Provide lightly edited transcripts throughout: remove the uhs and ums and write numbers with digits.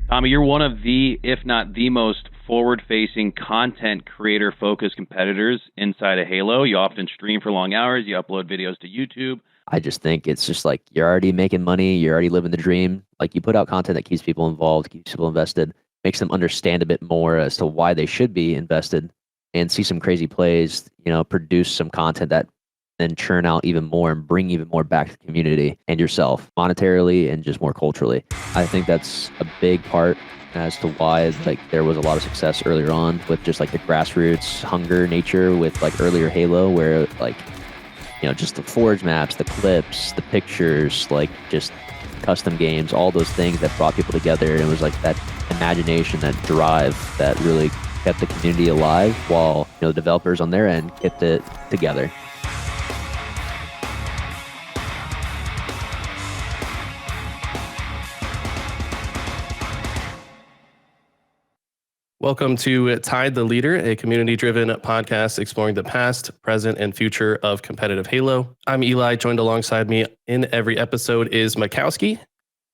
Tommy, you're one of the, if not the most forward-facing content creator-focused competitors inside of Halo. You often stream for long hours. You upload videos to YouTube. I just think it's just like you're already making money, you're already living the dream. Like you put out content that keeps people involved, keeps people invested, makes them understand a bit more as to why they should be invested and see some crazy plays, produce some content that then churn out even more and bring even more back to the community and yourself monetarily and just more culturally. I think that's a big part as to why like there was a lot of success earlier on with just like the grassroots hunger nature with like earlier Halo where like just the forge maps, the clips, the pictures, like just custom games, all those things that brought people together. And it was like that imagination, that drive that really kept the community alive while, the developers on their end kept it together. Welcome to Tide the Leader, a community-driven podcast exploring the past, present, and future of competitive Halo. I'm Eli. Joined alongside me in every episode is Makowski.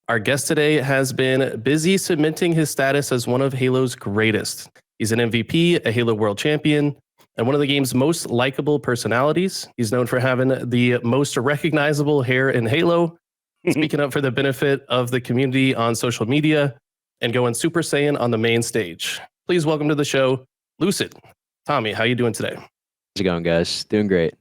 Our guest today has been busy cementing his status as one of Halo's greatest. He's an MVP, a Halo World Champion, and one of the game's most likable personalities. He's known for having the most recognizable hair in Halo, speaking up for the benefit of the community on social media, and going Super Saiyan on the main stage. Please welcome to the show, Lucid. Tommy, how you doing today? How's it going, guys? Doing great.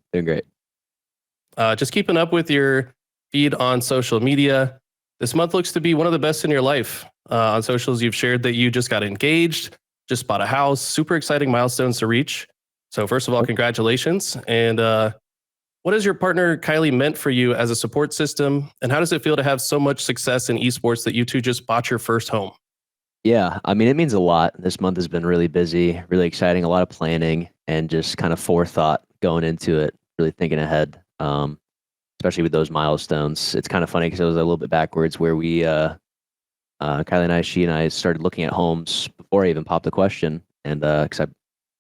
Just keeping up with your feed on social media. This month looks to be one of the best in your life. On socials, you've shared that you just got engaged, just bought a house, super exciting milestones to reach. So first of all, congratulations. And what has your partner Kylie meant for you as a support system? And how does it feel to have so much success in esports that you two just bought your first home? Yeah, I mean, it means a lot. This month has been really busy, really exciting, a lot of planning and just kind of forethought going into it, really thinking ahead, especially with those milestones. It's kind of funny because it was a little bit backwards where Kylie and she and I started looking at homes before I even popped the question. And because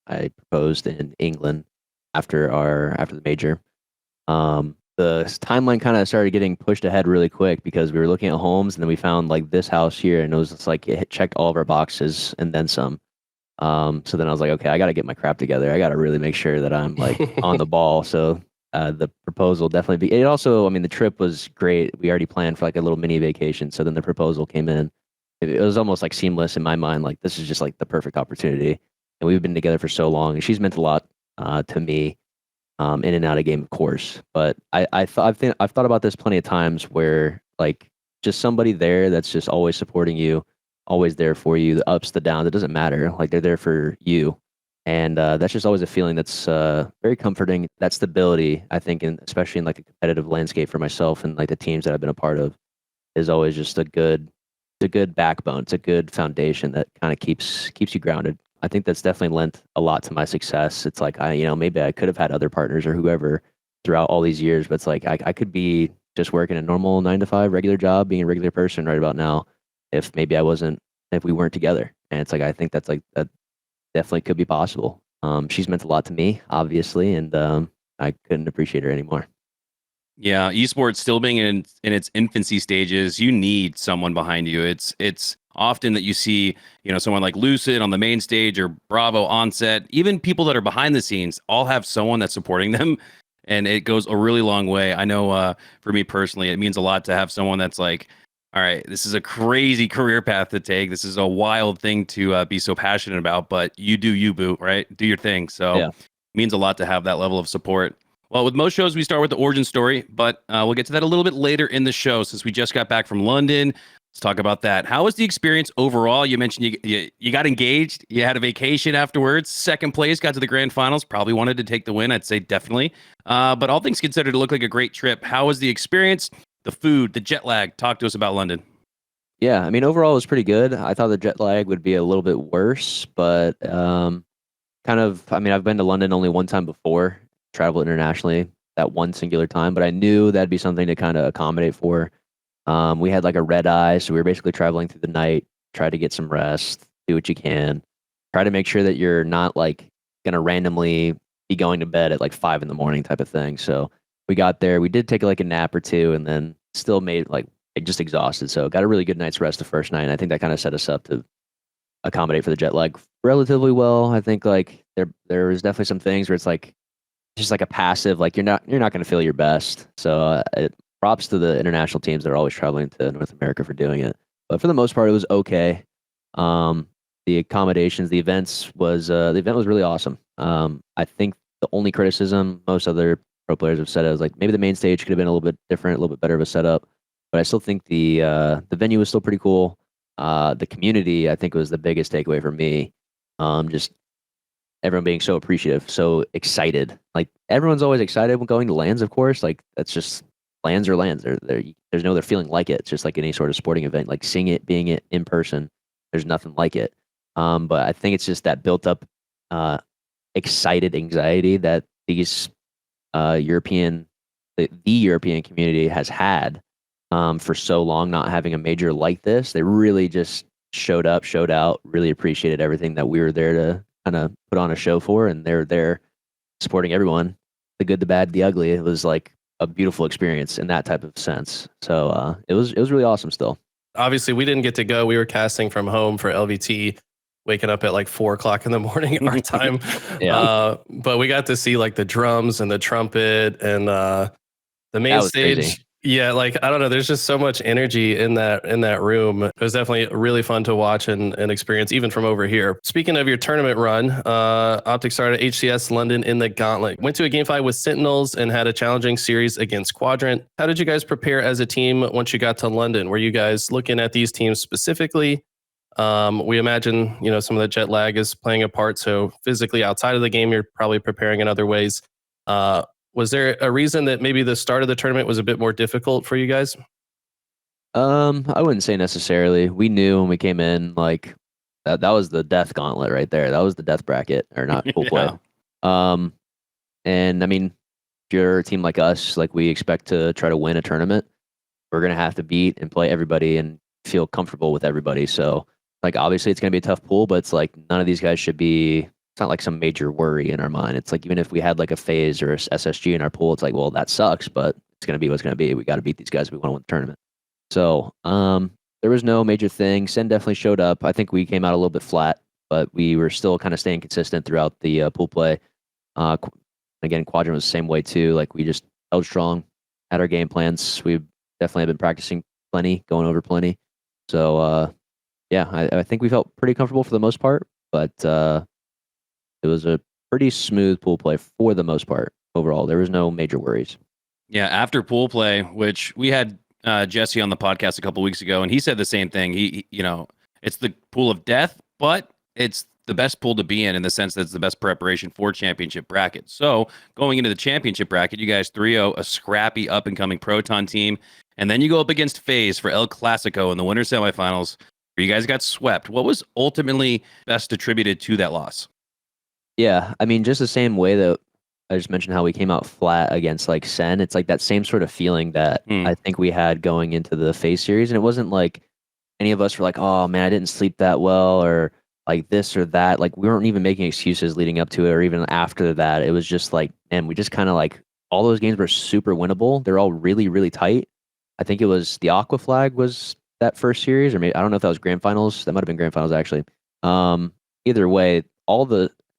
I proposed in England after the major. The timeline kind of started getting pushed ahead really quick because we were looking at homes and then we found like this house here and it was just like it checked all of our boxes and then some. So then I was like, okay, I got to get my crap together. I got to really make sure that I'm like on the ball. So the proposal definitely it also, I mean, the trip was great. We already planned for like a little mini vacation. So then the proposal came in. It was almost like seamless in my mind. Like this is just like the perfect opportunity. And we've been together for so long and she's meant a lot to me. In and out of game, of course. But I've thought about this plenty of times where like just somebody there that's just always supporting you, always there for you, the ups, the downs, it doesn't matter. Like they're there for you. And that's just always a feeling that's very comforting. That stability, I think, especially in like a competitive landscape for myself and like the teams that I've been a part of, is always just a good backbone. It's a good foundation that kind of keeps you grounded. I think that's definitely lent a lot to my success. It's like maybe I could have had other partners or whoever throughout all these years, but it's like I could be just working a normal 9 to 5 regular job, being a regular person right about now, if we weren't together. And it's like I think that's like that definitely could be possible. She's meant a lot to me, obviously, and I couldn't appreciate her anymore. Yeah, esports still being in its infancy stages, you need someone behind you. It's often that you see, someone like Lucid on the main stage or Bravo on set, even people that are behind the scenes all have someone that's supporting them. And it goes a really long way. I know for me personally, it means a lot to have someone that's like, all right, this is a crazy career path to take. This is a wild thing to be so passionate about, but you do you, boo, right? Do your thing. So Yeah. it means a lot to have that level of support. Well, with most shows, we start with the origin story, but we'll get to that a little bit later in the show since we just got back from London. Let's talk about that. How was the experience overall? You mentioned you got engaged. You had a vacation afterwards. Second place, got to the grand finals. Probably wanted to take the win. I'd say definitely. But all things considered, it looked like a great trip. How was the experience? The food, the jet lag. Talk to us about London. Yeah, I mean, overall, it was pretty good. I thought the jet lag would be a little bit worse, but I've been to London only one time before, travel internationally that one singular time, but I knew that'd be something to kind of accommodate for. We had like a red eye, so we were basically traveling through the night, try to get some rest, do what you can, try to make sure that you're not like gonna randomly be going to bed at like 5 in the morning type of thing. So we got there, we did take like a nap or two, and then still made like just exhausted. So got a really good night's rest the first night. And I think that kind of set us up to accommodate for the jet lag relatively well. I think like there was definitely some things where it's like just like a passive, like you're not going to feel your best. So props to the international teams that are always traveling to North America for doing it. But for the most part, it was okay. The accommodations, the event was really awesome. I think the only criticism most other pro players have said is like maybe the main stage could have been a little bit different, a little bit better of a setup. But I still think the venue was still pretty cool. The community, I think, was the biggest takeaway for me. Just everyone being so appreciative, so excited. Like everyone's always excited when going to lands, of course. Like that's just lands or lands. There's no other feeling like it. It's just like any sort of sporting event. Like seeing it, being it in person, there's nothing like it. But I think it's just that built up, excited anxiety that these European, the European community has had for so long, not having a major like this. They really just showed up, showed out, really appreciated everything that we were there to kind of put on a show for, and they're there supporting everyone, the good, the bad, the ugly. It was like a beautiful experience in that type of sense. So it was really awesome still. Obviously, we didn't get to go. We were casting from home for LVT, waking up at like 4 o'clock in the morning our time. Yeah. But we got to see like the drums and the trumpet and the main That was stage. crazy. Yeah, like I don't know. There's just so much energy in that room. It was definitely really fun to watch and experience, even from over here. Speaking of your tournament run, Optic started HCS London in the Gauntlet. Went to a game 5 with Sentinels and had a challenging series against Quadrant. How did you guys prepare as a team once you got to London? Were you guys looking at these teams specifically? We imagine some of the jet lag is playing a part. So physically outside of the game, you're probably preparing in other ways. Was there a reason that maybe the start of the tournament was a bit more difficult for you guys? I wouldn't say necessarily. We knew when we came in, like that was the death gauntlet right there. That was the death bracket, or not full play. And I mean, if you're a team like us, like we expect to try to win a tournament, we're gonna have to beat and play everybody and feel comfortable with everybody. So like obviously it's gonna be a tough pool, but it's like none of these guys should be, it's not like some major worry in our mind. It's like even if we had like a phase or a SSG in our pool, it's like, well, that sucks, but it's gonna be what's gonna be. We gotta beat these guys if we want to win the tournament. So there was no major thing. Sen definitely showed up. I think we came out a little bit flat, but we were still kind of staying consistent throughout the pool play. Again, Quadrant was the same way too. Like we just held strong, had our game plans. We definitely have been practicing plenty, going over plenty. So yeah, I think we felt pretty comfortable for the most part, but it was a pretty smooth pool play for the most part. Overall, there was no major worries. Yeah, after pool play, which we had Jesse on the podcast a couple weeks ago, and he said the same thing. It's the pool of death, but it's the best pool to be in the sense that it's the best preparation for championship bracket. So going into the championship bracket, you guys 3-0, a scrappy up-and-coming Proton team, and then you go up against FaZe for El Clasico in the winter semifinals, where you guys got swept. What was ultimately best attributed to that loss? Yeah, I mean, just the same way that I just mentioned how we came out flat against like Sen. It's like that same sort of feeling that I think we had going into the FaZe series, and it wasn't like any of us were like, "Oh man, I didn't sleep that well," or like this or that. Like we weren't even making excuses leading up to it, or even after that. It was just like, man, we just kind of like all those games were super winnable. They're all really, really tight. I think it was the Aqua Flag was that first series, or maybe I don't know if that was grand finals. That might have been grand finals actually. Either way,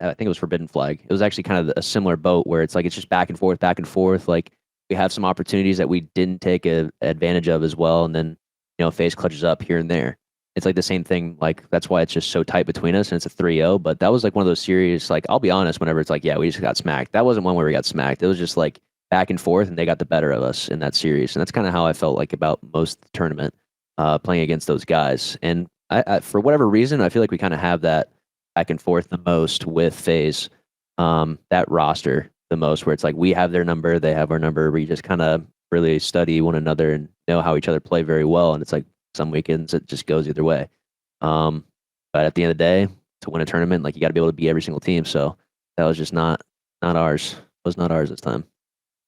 I think it was Forbidden Flag. It was actually kind of a similar boat where it's like it's just back and forth, back and forth. Like we have some opportunities that we didn't take advantage of as well, and then FaZe clutches up here and there. It's like the same thing. Like that's why it's just so tight between us, and it's a 3-0. But that was like one of those series. Like I'll be honest, whenever it's like, yeah, we just got smacked. That wasn't one where we got smacked. It was just like back and forth, and they got the better of us in that series. And that's kind of how I felt like about most of the tournament, playing against those guys. And I for whatever reason, I feel like we kind of have that back and forth the most with FaZe, that roster the most, where it's like we have their number, they have our number. We just kind of really study one another and know how each other play very well. And it's like some weekends it just goes either way. But at the end of the day, to win a tournament, like you got to be able to beat every single team. So that was just not ours. It was not ours this time.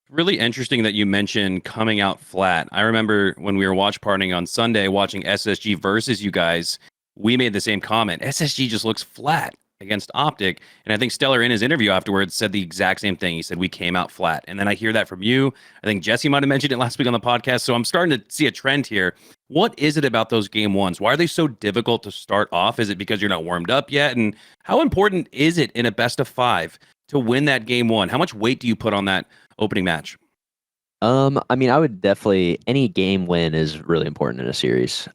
Really interesting that you mentioned coming out flat. I remember when we were watch partying on Sunday, watching SSG versus you guys. We made the same comment. SSG just looks flat. against Optic. And I think Stellar in his interview afterwards said the exact same thing. He said, we came out flat. And then I hear that from you. I think Jesse might have mentioned it last week on the podcast. So I'm starting to see a trend here. What is it about those game ones? Why are they so difficult to start off? Is it because you're not warmed up yet? And how important is it in a best of 5 to win that game one? How much weight do you put on that opening match? I mean, I would definitely, any game win is really important in a series.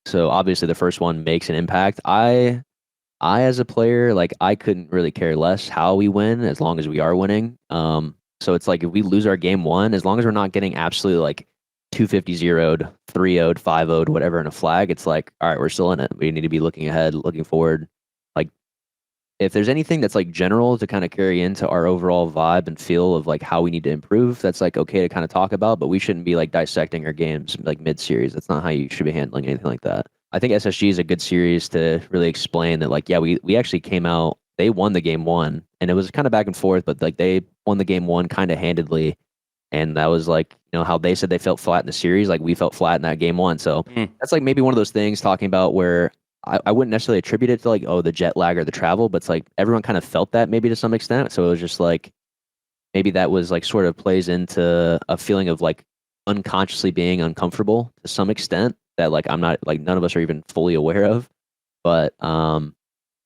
So obviously the first one makes an impact. I as a player, like I couldn't really care less how we win as long as we are winning. So it's like if we lose our game one, as long as we're not getting absolutely like 250 zeroed, 3-0'd, 5-0'd, whatever in a flag, it's like, all right, we're still in it. We need to be looking ahead, looking forward. Like if there's anything that's like general to kind of carry into our overall vibe and feel of like how we need to improve, that's like okay to kind of talk about, but we shouldn't be like dissecting our games like mid-series. That's not how you should be handling anything like that. I think SSG is a good series to really explain that like, yeah, we actually came out, they won the game one and it was kind of back and forth, but like they won the game one kind of handedly. And that was like, you know, how they said they felt flat in the series, like we felt flat in that game one. So that's like maybe one of those things talking about where I wouldn't necessarily attribute it to like, oh, the jet lag or the travel, but it's like everyone kind of felt that maybe to some extent. So it was just like, maybe that was like sort of plays into a feeling of like unconsciously being uncomfortable to some extent that like I'm not like none of us are even fully aware of. But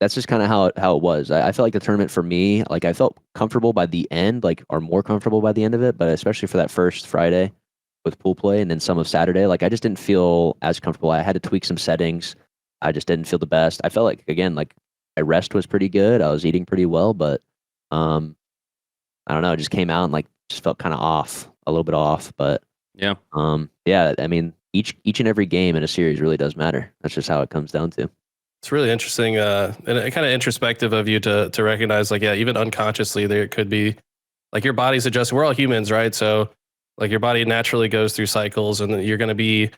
that's just kind of how it was. I felt like the tournament for me, like I felt comfortable by the end, like or more comfortable by the end of it, but especially for that first Friday with pool play and then some of Saturday, like I just didn't feel as comfortable. I had to tweak some settings. I just didn't feel the best. I felt like again, like my rest was pretty good. I was eating pretty well, but I don't know, it just came out and like just felt kind of off, a little bit off. But Yeah. yeah, I mean, each and every game in a series really does matter. That's just how it comes down to. It's really interesting and kind of introspective of you to recognize like, yeah, even unconsciously there could be like your body's adjusting. We're all humans, right? So like your body naturally goes through cycles and you're going to be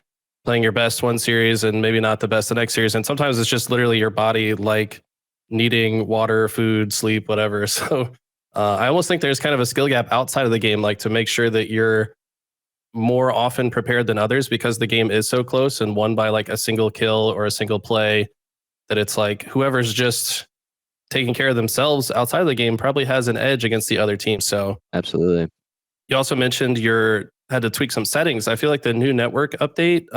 playing your best one series and maybe not the best the next series. And sometimes it's just literally your body like needing water, food, sleep, whatever. So I almost think there's kind of a skill gap outside of the game, like to make sure that you're more often prepared than others because the game is so close and won by like a single kill or a single play that it's like whoever's just taking care of themselves outside of the game probably has an edge against the other team. So Absolutely. you also mentioned had to tweak some settings. I feel like the new network update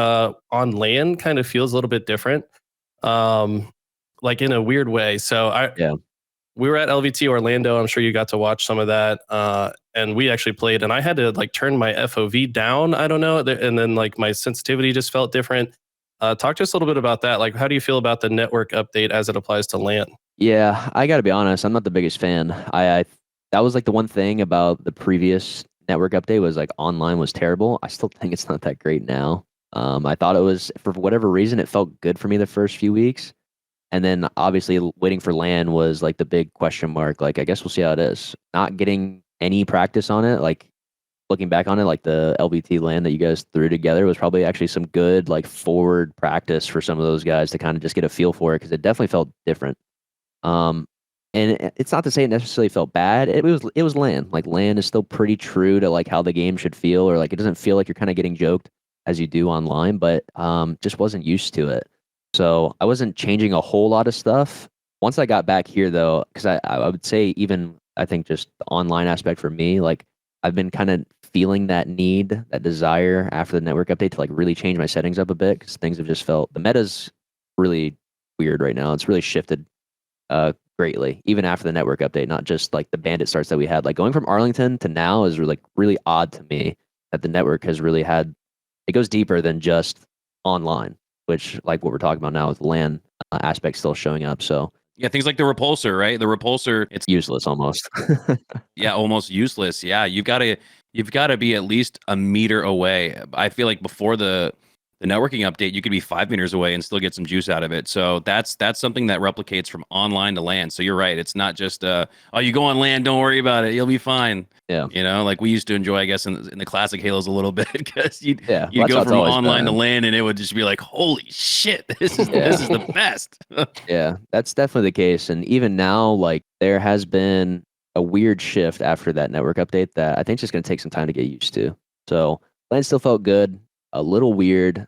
on LAN kind of feels a little bit different, like in a weird way. So we were at LVT Orlando. I'm sure you got to watch some of that. And we actually played and I had to like turn my FOV down. I don't know. And then like my sensitivity just felt different. Talk to us a little bit about that. Like, how do you feel about the network update as it applies to LAN? Yeah, I got to be honest. I'm not the biggest fan. I that was like the one thing about the previous network update was like online was terrible. I still think it's not that great now. I thought it was for whatever reason it felt good for me the first few weeks, and then obviously waiting for LAN was like the big question mark. Like I guess we'll see how it is. Not getting any practice on it, like looking back on it, like the LBT LAN that you guys threw together was probably actually some good like forward practice for some of those guys to kind of just get a feel for it because it definitely felt different. Um, and it's not to say it necessarily felt bad. It was LAN. Like LAN is still pretty true to like how the game should feel, or like it doesn't feel like you're kind of getting joked as you do online, but just wasn't used to it. So I wasn't changing a whole lot of stuff. Once I got back here though, because I would say even I think just the online aspect for me, like I've been kind of feeling that need, that desire after the network update to like really change my settings up a bit because things have just felt the meta's really weird right now. It's really shifted greatly, even after the network update, not just like the bandit starts that we had. Like going from Arlington to now is really, really odd to me that the network has really had, it goes deeper than just online, which like what we're talking about now with LAN aspect still showing up. So Yeah, things like the repulsor, right? The repulsor, it's useless almost. yeah, almost useless. Yeah, you've got to be at least a meter away. I feel like before the networking update, you could be 5 meters away and still get some juice out of it. So that's something that replicates from online to LAN. So you're right. It's not just oh, you go on LAN, don't worry about it, you'll be fine. Yeah. You know, like we used to enjoy, I guess, in the classic Halos a little bit because you'd Well, go that's how it's from always online to been. LAN and it would just be like, holy shit, this is the best. Yeah, that's definitely the case. And even now, like there has been a weird shift after that network update that I think is just going to take some time to get used to. So LAN still felt good, a little weird.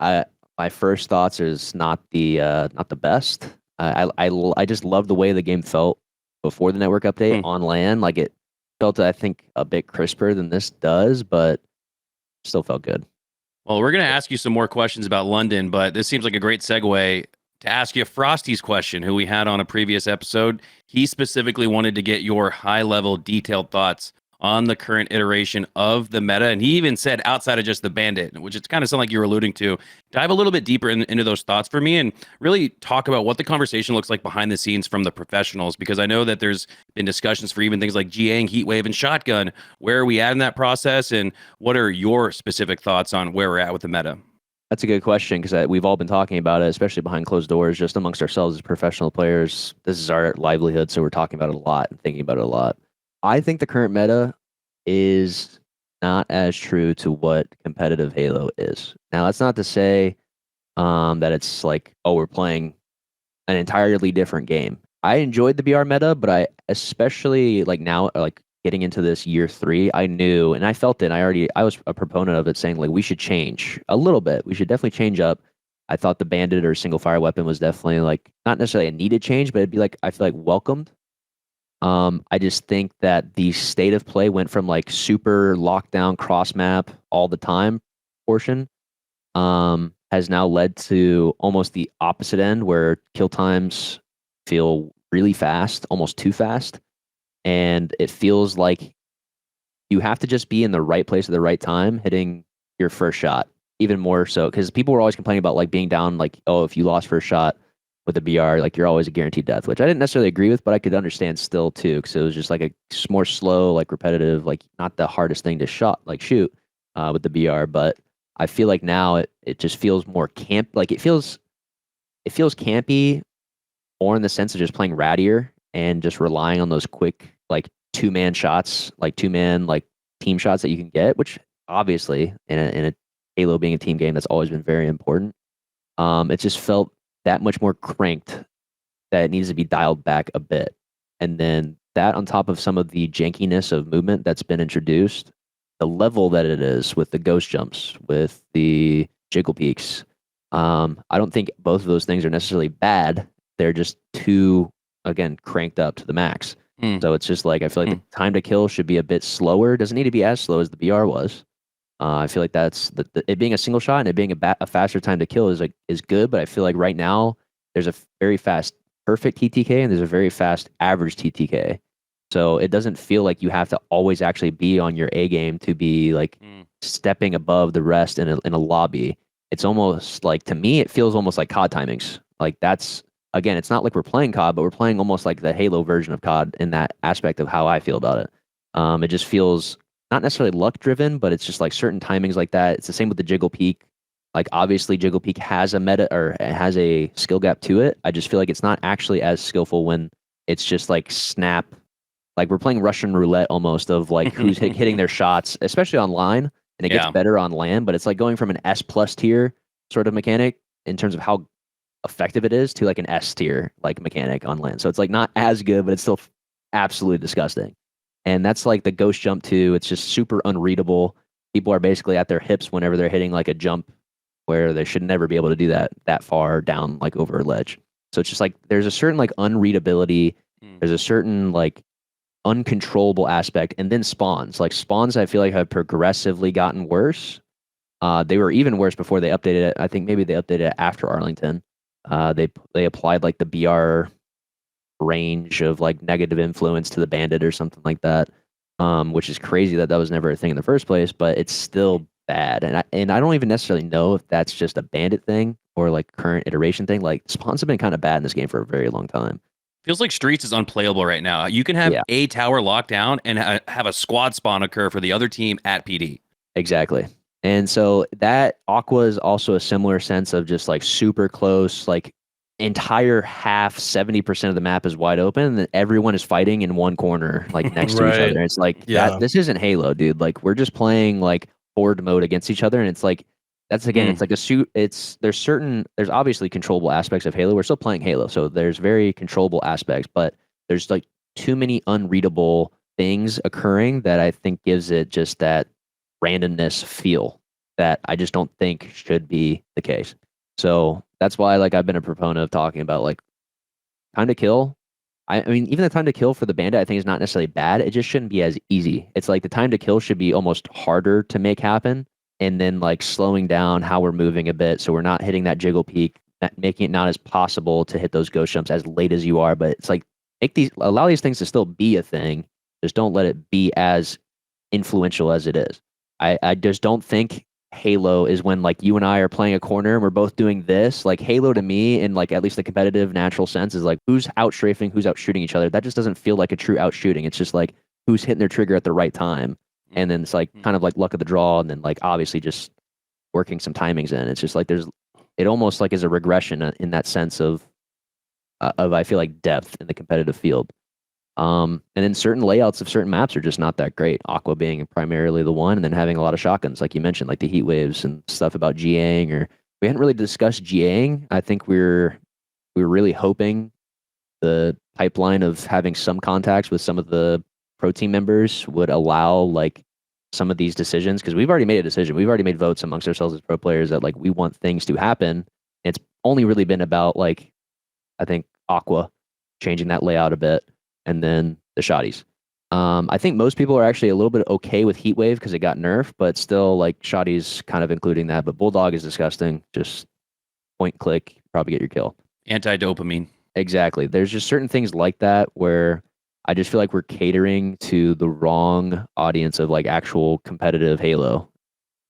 My first thoughts is not the best. I just love the way the game felt before the network update on LAN. Like it felt, I think, a bit crisper than this does, but still felt good. Well, we're going to ask you some more questions about London, but this seems like a great segue to ask you Frosty's question, who we had on a previous episode. He specifically wanted to get your high-level, detailed thoughts on the current iteration of the meta. And he even said outside of just the bandit, which it's kind of sound like you were alluding to. Dive a little bit deeper into those thoughts for me and really talk about what the conversation looks like behind the scenes from the professionals, because I know that there's been discussions for even things like GAing, Heatwave, and Shotgun. Where are we at in that process? And what are your specific thoughts on where we're at with the meta? That's a good question because we've all been talking about it, especially behind closed doors, just amongst ourselves as professional players. This is our livelihood, so we're talking about it a lot and thinking about it a lot. I think the current meta is not as true to what competitive Halo is. Now, that's not to say that it's like, oh, we're playing an entirely different game. I enjoyed the BR meta, but I especially like now, like getting into this year 3, I knew and I felt it. I was a proponent of it, saying like we should change a little bit. We should definitely change up. I thought the bandit or single fire weapon was definitely like not necessarily a needed change, but it'd be like I feel like welcomed. I just think that the state of play went from like super lockdown cross map all the time portion has now led to almost the opposite end where kill times feel really fast, almost too fast. And it feels like you have to just be in the right place at the right time, hitting your first shot, even more so. Because people were always complaining about like being down, like, oh, if you lost first shot with a BR, like you're always a guaranteed death, which I didn't necessarily agree with, but I could understand still too, because it was just like a more slow, like repetitive, like not the hardest thing to shoot with the BR. But I feel like now it just feels more camp, like it feels campy, or in the sense of just playing rattier and just relying on those quick like two-man shots, like two-man like team shots that you can get, which obviously in a Halo being a team game, that's always been very important. It just felt that much more cranked that it needs to be dialed back a bit. And then that on top of some of the jankiness of movement that's been introduced, the level that it is with the ghost jumps, with the jiggle peaks, I don't think both of those things are necessarily bad. They're just too, again, cranked up to the max. So it's just like, I feel like the time to kill should be a bit slower. It doesn't need to be as slow as the BR was. I feel like that's it being a single shot and it being a faster time to kill is good, but I feel like right now there's a very fast perfect TTK and there's a very fast average TTK. So it doesn't feel like you have to always actually be on your A game to be like stepping above the rest in a lobby. It's almost like, to me, it feels almost like COD timings. Like that's, again, it's not like we're playing COD, but we're playing almost like the Halo version of COD in that aspect of how I feel about it. It just feels not necessarily luck driven, but it's just like certain timings like that. It's the same with the jiggle peak. Like obviously jiggle peak has a meta or it has a skill gap to it. I just feel like it's not actually as skillful when it's just like snap. Like we're playing Russian roulette almost of like who's hitting their shots, especially online, and it gets better on land, but it's like going from an S plus tier sort of mechanic in terms of how effective it is to like an S tier like mechanic on land. So it's like not as good, but it's still absolutely disgusting. And that's like the ghost jump too. It's just super unreadable. People are basically at their hips whenever they're hitting like a jump where they should never be able to do that far down like over a ledge. So it's just like there's a certain like unreadability. There's a certain like uncontrollable aspect, and then spawns. Like spawns, I feel like have progressively gotten worse. They were even worse before they updated it. I think maybe they updated it after Arlington. They applied like the BR range of like negative influence to the bandit or something like that, which is crazy that was never a thing in the first place. But it's still bad, and I don't even necessarily know if that's just a bandit thing or like current iteration thing. Like spawns have been kind of bad in this game for a very long time. Feels like Streets is unplayable right now. You can have a tower locked down and have a squad spawn occur for the other team at PD. Exactly. And so that Aqua is also a similar sense of just like super close, like entire half, 70% of the map is wide open, and then everyone is fighting in one corner, like next to each other. It's like that. This isn't Halo, dude. Like we're just playing like horde mode against each other, and it's like that's again, it's like a suit. There's obviously controllable aspects of Halo. We're still playing Halo, so there's very controllable aspects, but there's like too many unreadable things occurring that I think gives it just that randomness feel that I just don't think should be the case. So that's why like I've been a proponent of talking about like time to kill. I mean, even the time to kill for the bandit, I think is not necessarily bad. It just shouldn't be as easy. It's like the time to kill should be almost harder to make happen, and then like slowing down how we're moving a bit, so we're not hitting that jiggle peak, making it not as possible to hit those ghost jumps as late as you are. But it's like allow these things to still be a thing. Just don't let it be as influential as it is. I just don't think Halo is when like you and I are playing a corner and we're both doing this. Like Halo to me, in like at least the competitive natural sense, is like who's out strafing, who's out shooting each other. That just doesn't feel like a true out shooting. It's just like who's hitting their trigger at the right time. And then it's like kind of like luck of the draw, and then like obviously just working some timings in. It's just like it almost like is a regression in that sense of I feel like depth in the competitive field. And then certain layouts of certain maps are just not that great. Aqua being primarily the one, and then having a lot of shotguns, like you mentioned, like the heat waves and stuff about GAing. Or we hadn't really discussed GAing. I think we're really hoping the pipeline of having some contacts with some of the pro team members would allow like some of these decisions, because we've already made a decision. We've already made votes amongst ourselves as pro players that like we want things to happen. It's only really been about like I think Aqua changing that layout a bit, and then the shotties. I think most people are actually a little bit okay with Heatwave because it got nerfed, but still like shotties kind of including that. But Bulldog is disgusting. Just point click, probably get your kill. Anti-dopamine. Exactly. There's just certain things like that where I just feel like we're catering to the wrong audience of like actual competitive Halo.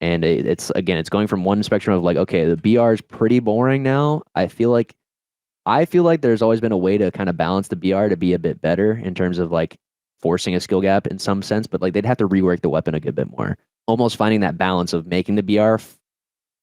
And it's going from one spectrum of like, okay, the BR is pretty boring now. I feel like there's always been a way to kind of balance the BR to be a bit better in terms of like forcing a skill gap in some sense, but like they'd have to rework the weapon a good bit more. Almost finding that balance of making the BR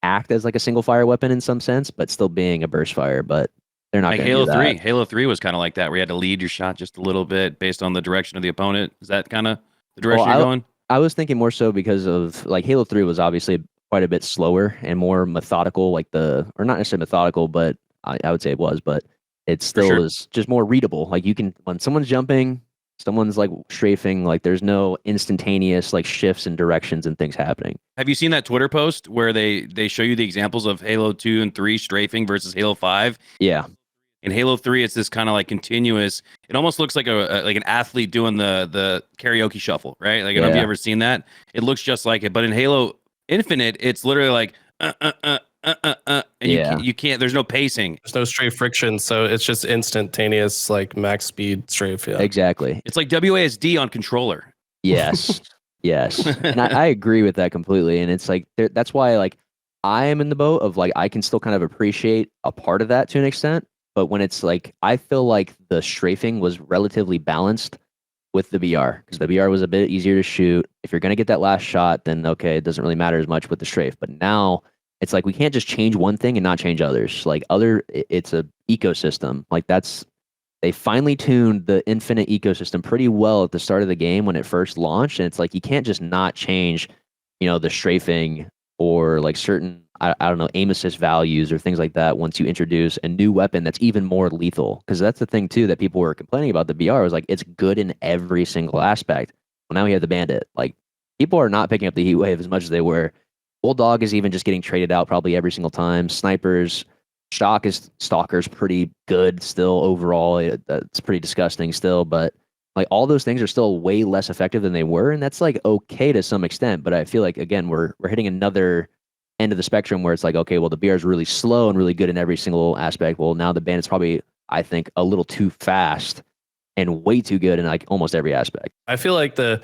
act as like a single fire weapon in some sense, but still being a burst fire. But they're not Like going to do Halo 3. that. Halo 3 was kind of like that, where you had to lead your shot just a little bit based on the direction of the opponent. Is that kind of the Well, direction you're going? I was thinking more so because of like Halo 3 was obviously quite a bit slower and more methodical, like or not necessarily methodical, but I would say it was, but it still sure. is just more readable. Like you can, when someone's jumping, someone's like strafing, like there's no instantaneous like shifts and directions and things happening. Have you seen that Twitter post where they show you the examples of Halo 2 and 3 strafing versus Halo 5? Yeah. In Halo 3, it's this kind of like continuous. It almost looks like like an athlete doing the karaoke shuffle, right? Like, have you ever seen that? It looks just like it. But in Halo Infinite, it's literally like and you can't. There's no pacing. There's no strafe friction, so it's just instantaneous, like max speed strafe. Yeah, exactly. It's like WASD on controller. Yes, yes, and I agree with that completely. And it's like that's why like I am in the boat of like I can still kind of appreciate a part of that to an extent. But when it's like, I feel like the strafing was relatively balanced with the BR, because the BR was a bit easier to shoot. If you're going to get that last shot, then okay, it doesn't really matter as much with the strafe. But now it's like we can't just change one thing and not change others. Like it's a ecosystem. Like they finely tuned the Infinite ecosystem pretty well at the start of the game when it first launched. And it's like, you can't just not change, the strafing or like certain, I don't know, aim assist values or things like that once you introduce a new weapon that's even more lethal. Because that's the thing too that people were complaining about the BR was like it's good in every single aspect. Well, now we have the bandit. Like people are not picking up the heat wave as much as they were. Bulldog is even just getting traded out probably every single time. Snipers, Stalker's pretty good still overall. It's pretty disgusting still, but like all those things are still way less effective than they were, and that's like okay to some extent. But I feel like again we're hitting another end of the spectrum where it's like, okay, well, the BR is really slow and really good in every single aspect. Well, now the bandit's probably, I think, a little too fast and way too good in like almost every aspect. I feel like the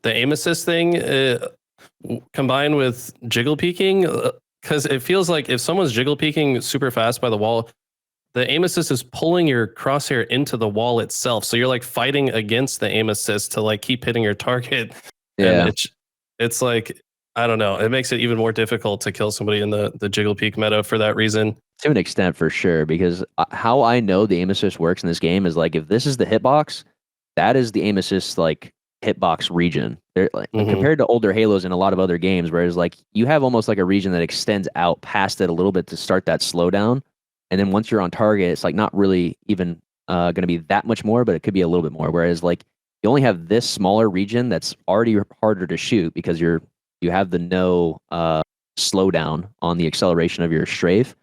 aim assist thing combined with jiggle peeking, because it feels like if someone's jiggle peeking super fast by the wall, the aim assist is pulling your crosshair into the wall itself. So you're like fighting against the aim assist to like keep hitting your target. Yeah. And it's like, I don't know. It makes it even more difficult to kill somebody in the jiggle peek meta for that reason. To an extent, for sure, because how I know the aim assist works in this game is like if this is the hitbox, that is the aim assist like hitbox region. They're like compared to older Halos and a lot of other games, whereas like you have almost like a region that extends out past it a little bit to start that slowdown. And then once you're on target, it's like not really even going to be that much more, but it could be a little bit more. Whereas like you only have this smaller region that's already harder to shoot because you have the no slowdown on the acceleration of your strafe.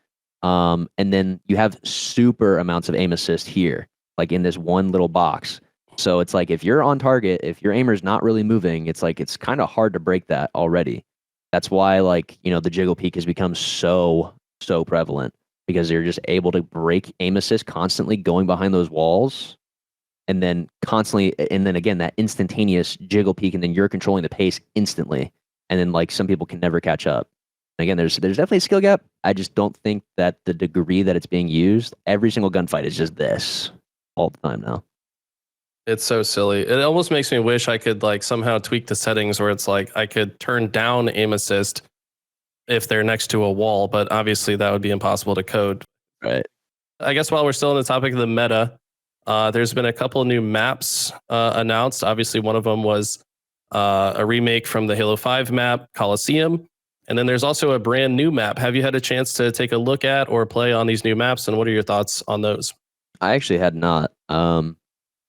And then you have super amounts of aim assist here, like in this one little box. So it's like if you're on target, if your aimer's not really moving, it's like it's kind of hard to break that already. That's why like, the jiggle peek has become so prevalent because you're just able to break aim assist constantly going behind those walls and then again that instantaneous jiggle peek and then you're controlling the pace instantly. And then like some people can never catch up. Again, there's definitely a skill gap. I just don't think that the degree that it's being used, every single gunfight is just this all the time now. It's so silly. It almost makes me wish I could like somehow tweak the settings where it's like I could turn down aim assist if they're next to a wall, but obviously that would be impossible to code. Right. I guess while we're still on the topic of the meta, there's been a couple new maps announced. Obviously, one of them was a remake from the Halo 5 map, Coliseum. And then there's also a brand new map. Have you had a chance to take a look at or play on these new maps? And what are your thoughts on those? I actually had not.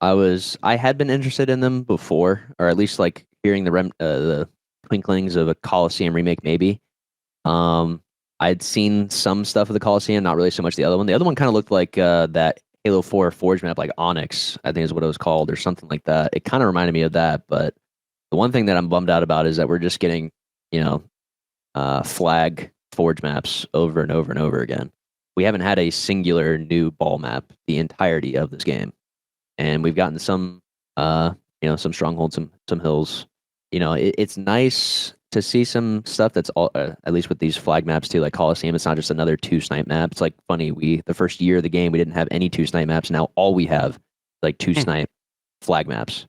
I had been interested in them before, or at least like hearing the twinklings of a Coliseum remake, maybe. I'd seen some stuff of the Coliseum, not really so much the other one. The other one kind of looked like that Halo 4 Forge map, like Onyx, I think is what it was called, or something like that. It kind of reminded me of that, but the one thing that I'm bummed out about is that we're just getting, flag Forge maps over and over and over again. We haven't had a singular new ball map the entirety of this game. And we've gotten some, some strongholds, some hills. It's nice to see some stuff that's all, at least with these flag maps too, like Coliseum. It's not just another 2 snipe map. It's like funny. The first year of the game, we didn't have any 2 snipe maps. Now all we have like 2 snipe flag maps.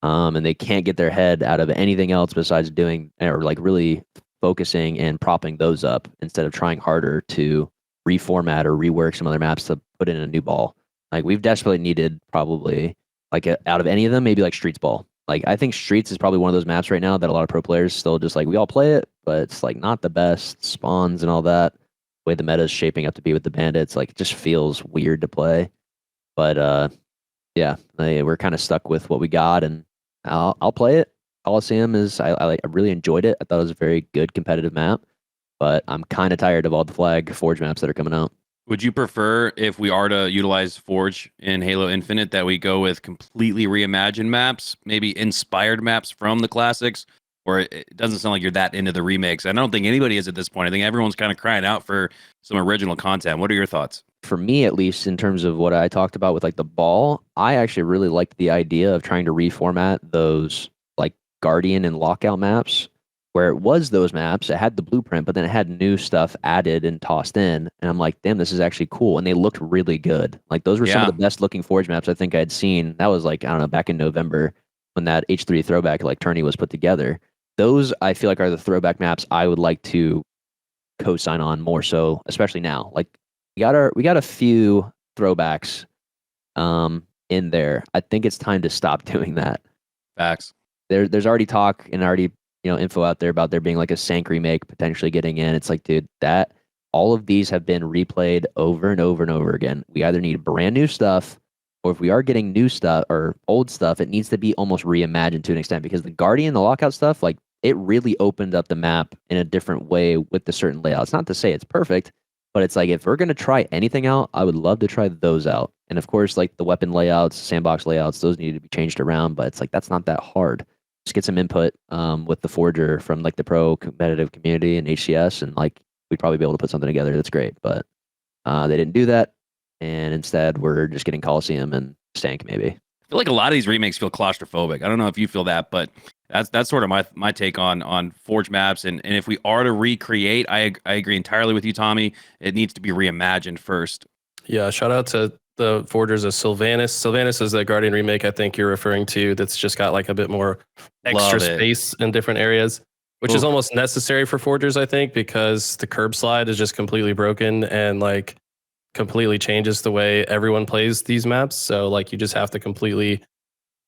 And they can't get their head out of anything else besides doing or like really focusing and propping those up instead of trying harder to reformat or rework some other maps to put in a new ball. Like we've desperately needed probably like out of any of them, maybe like Streets Ball. Like I think Streets is probably one of those maps right now that a lot of pro players still just like we all play it, but it's like not the best spawns and all that. The way the meta is shaping up to be with the bandits, like it just feels weird to play. But yeah, we're kind of stuck with what we got, and I'll play it. Coliseum is I really enjoyed it. I thought it was a very good competitive map, but I'm kind of tired of all the flag Forge maps that are coming out. Would you prefer, if we are to utilize Forge in Halo Infinite, that we go with completely reimagined maps, maybe inspired maps from the classics? Or it doesn't sound like you're that into the remakes. I don't think anybody is at this point. I think everyone's kind of crying out for some original content. What are your thoughts? For me, at least, in terms of what I talked about with like the ball, I actually really liked the idea of trying to reformat those like Guardian and Lockout maps, where it was those maps. It had the blueprint, but then it had new stuff added and tossed in. And I'm like, damn, this is actually cool. And they looked really good. Like those were some of the best looking Forge maps I think I'd seen. That was like, I don't know, back in November when that H3 throwback like tourney was put together. Those I feel like are the throwback maps I would like to co-sign on more so, especially now. Like we got a few throwbacks in there. I think it's time to stop doing that. Facts. There's already talk and already info out there about there being like a Sank remake potentially getting in. It's like, dude, that all of these have been replayed over and over and over again. We either need brand new stuff, or if we are getting new stuff or old stuff, it needs to be almost reimagined to an extent, because the Guardian, the Lockout stuff, like it really opened up the map in a different way with the certain layouts. Not to say it's perfect, but it's like if we're going to try anything out, I would love to try those out. And of course, like the weapon layouts, sandbox layouts, those need to be changed around, but it's like that's not that hard. Just get some input with the Forger from like the pro competitive community and HCS, and like we'd probably be able to put something together that's great. But they didn't do that, and instead we're just getting Coliseum and Stank maybe. I feel like a lot of these remakes feel claustrophobic. I don't know if you feel that, but that's sort of my take on Forge maps. And if we are to recreate, I agree entirely with you, Tommy. It needs to be reimagined first. Yeah, shout out to the Forgers of Sylvanas. Sylvanas is the Guardian remake I think you're referring to, that's just got like a bit more extra space in different areas, which is almost necessary for Forgers, I think, because the curb slide is just completely broken and like completely changes the way everyone plays these maps. So like you just have to completely,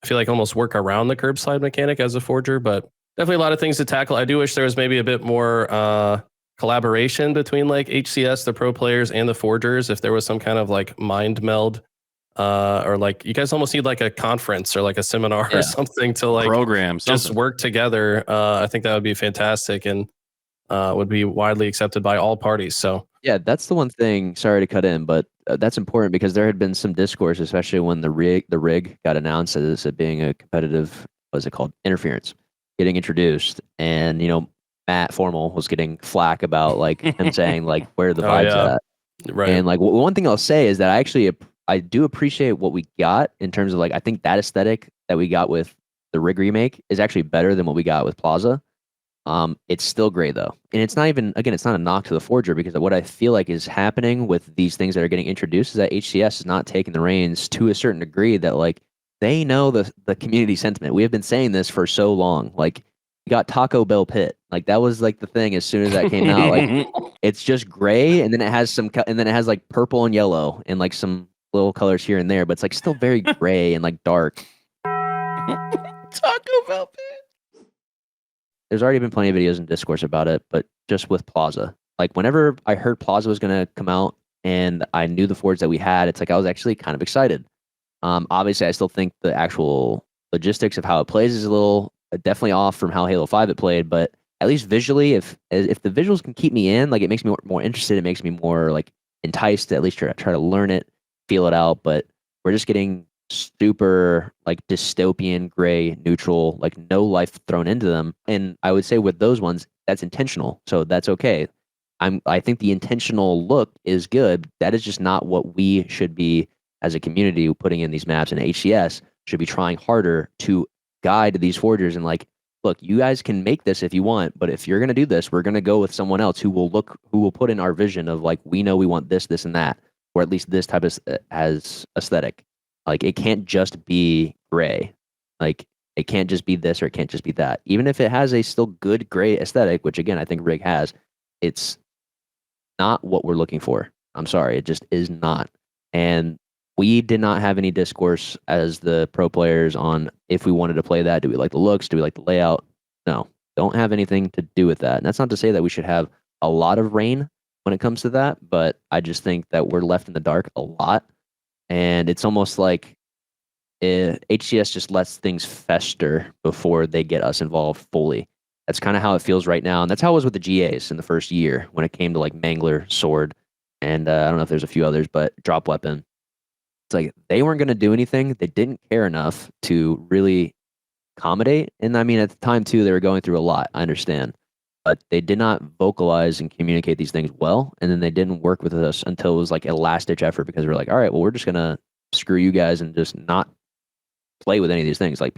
I feel like, almost work around the curb slide mechanic as a Forger, but definitely a lot of things to tackle. I do wish there was maybe a bit more collaboration between like HCS, the pro players, and the Forgers. If there was some kind of like mind meld, or like you guys almost need like a conference or like a seminar or something to like program just work together. I think that would be fantastic and would be widely accepted by all parties. So Yeah, that's the one thing. Sorry to cut in, but that's important because there had been some discourse, especially when the rig got announced as it being a competitive, what's it called, interference, getting introduced, and Matt Formal was getting flack about like him saying like where are the Oh vibes yeah, at, right. and like one thing I'll say is that I do appreciate what we got in terms of like I think that aesthetic that we got with the rig remake is actually better than what we got with Plaza. It's still gray though. And it's not even, again, it's not a knock to the Forger because what I feel like is happening with these things that are getting introduced is that HCS is not taking the reins to a certain degree that like they know the community sentiment. We have been saying this for so long. Like you got Taco Bell Pit. Like that was like the thing as soon as that came out. Like it's just gray and then it has and then it has like purple and yellow and like some little colors here and there, but it's like still very gray and like dark. Taco Bell pit. There's already been plenty of videos and discourse about it, but just with Plaza. Like whenever I heard Plaza was going to come out and I knew the forge that we had, it's like I was actually kind of excited. Obviously, I still think the actual logistics of how it plays is a little definitely off from how Halo 5 it played, but at least visually, if the visuals can keep me in, like it makes me more interested, it makes me more like enticed to at least try to learn it, feel it out. But we're just getting super like dystopian, gray, neutral, like no life thrown into them. And I would say with those ones, that's intentional, so that's okay. I think the intentional look is good. That is just not what we should be as a community putting in these maps, and HCS should be trying harder to guide these forgers and like, look, you guys can make this if you want, but if you're gonna do this, we're gonna go with someone else who will put in our vision of like, we know we want this and that, or at least this type of as aesthetic. Like it can't just be gray. Like it can't just be this or it can't just be that. Even if it has a still good gray aesthetic, which again I think Rig has, it's not what we're looking for. I'm sorry, it just is not. And we did not have any discourse as the pro players on if we wanted to play that. Do we like the looks? Do we like the layout? No, don't have anything to do with that. And that's not to say that we should have a lot of rain when it comes to that, but I just think that we're left in the dark a lot. And it's almost like HCS just lets things fester before they get us involved fully. That's kind of how it feels right now, and that's how it was with the GAs in the first year when it came to like Mangler, Sword, and I don't know if there's a few others, but Drop Weapon. It's like they weren't going to do anything. They didn't care enough to really accommodate. And I mean, at the time too, they were going through a lot. I understand, but they did not vocalize and communicate these things well. And then they didn't work with us until it was like a last ditch effort because we're like, all right, well, we're just gonna screw you guys and just not play with any of these things. Like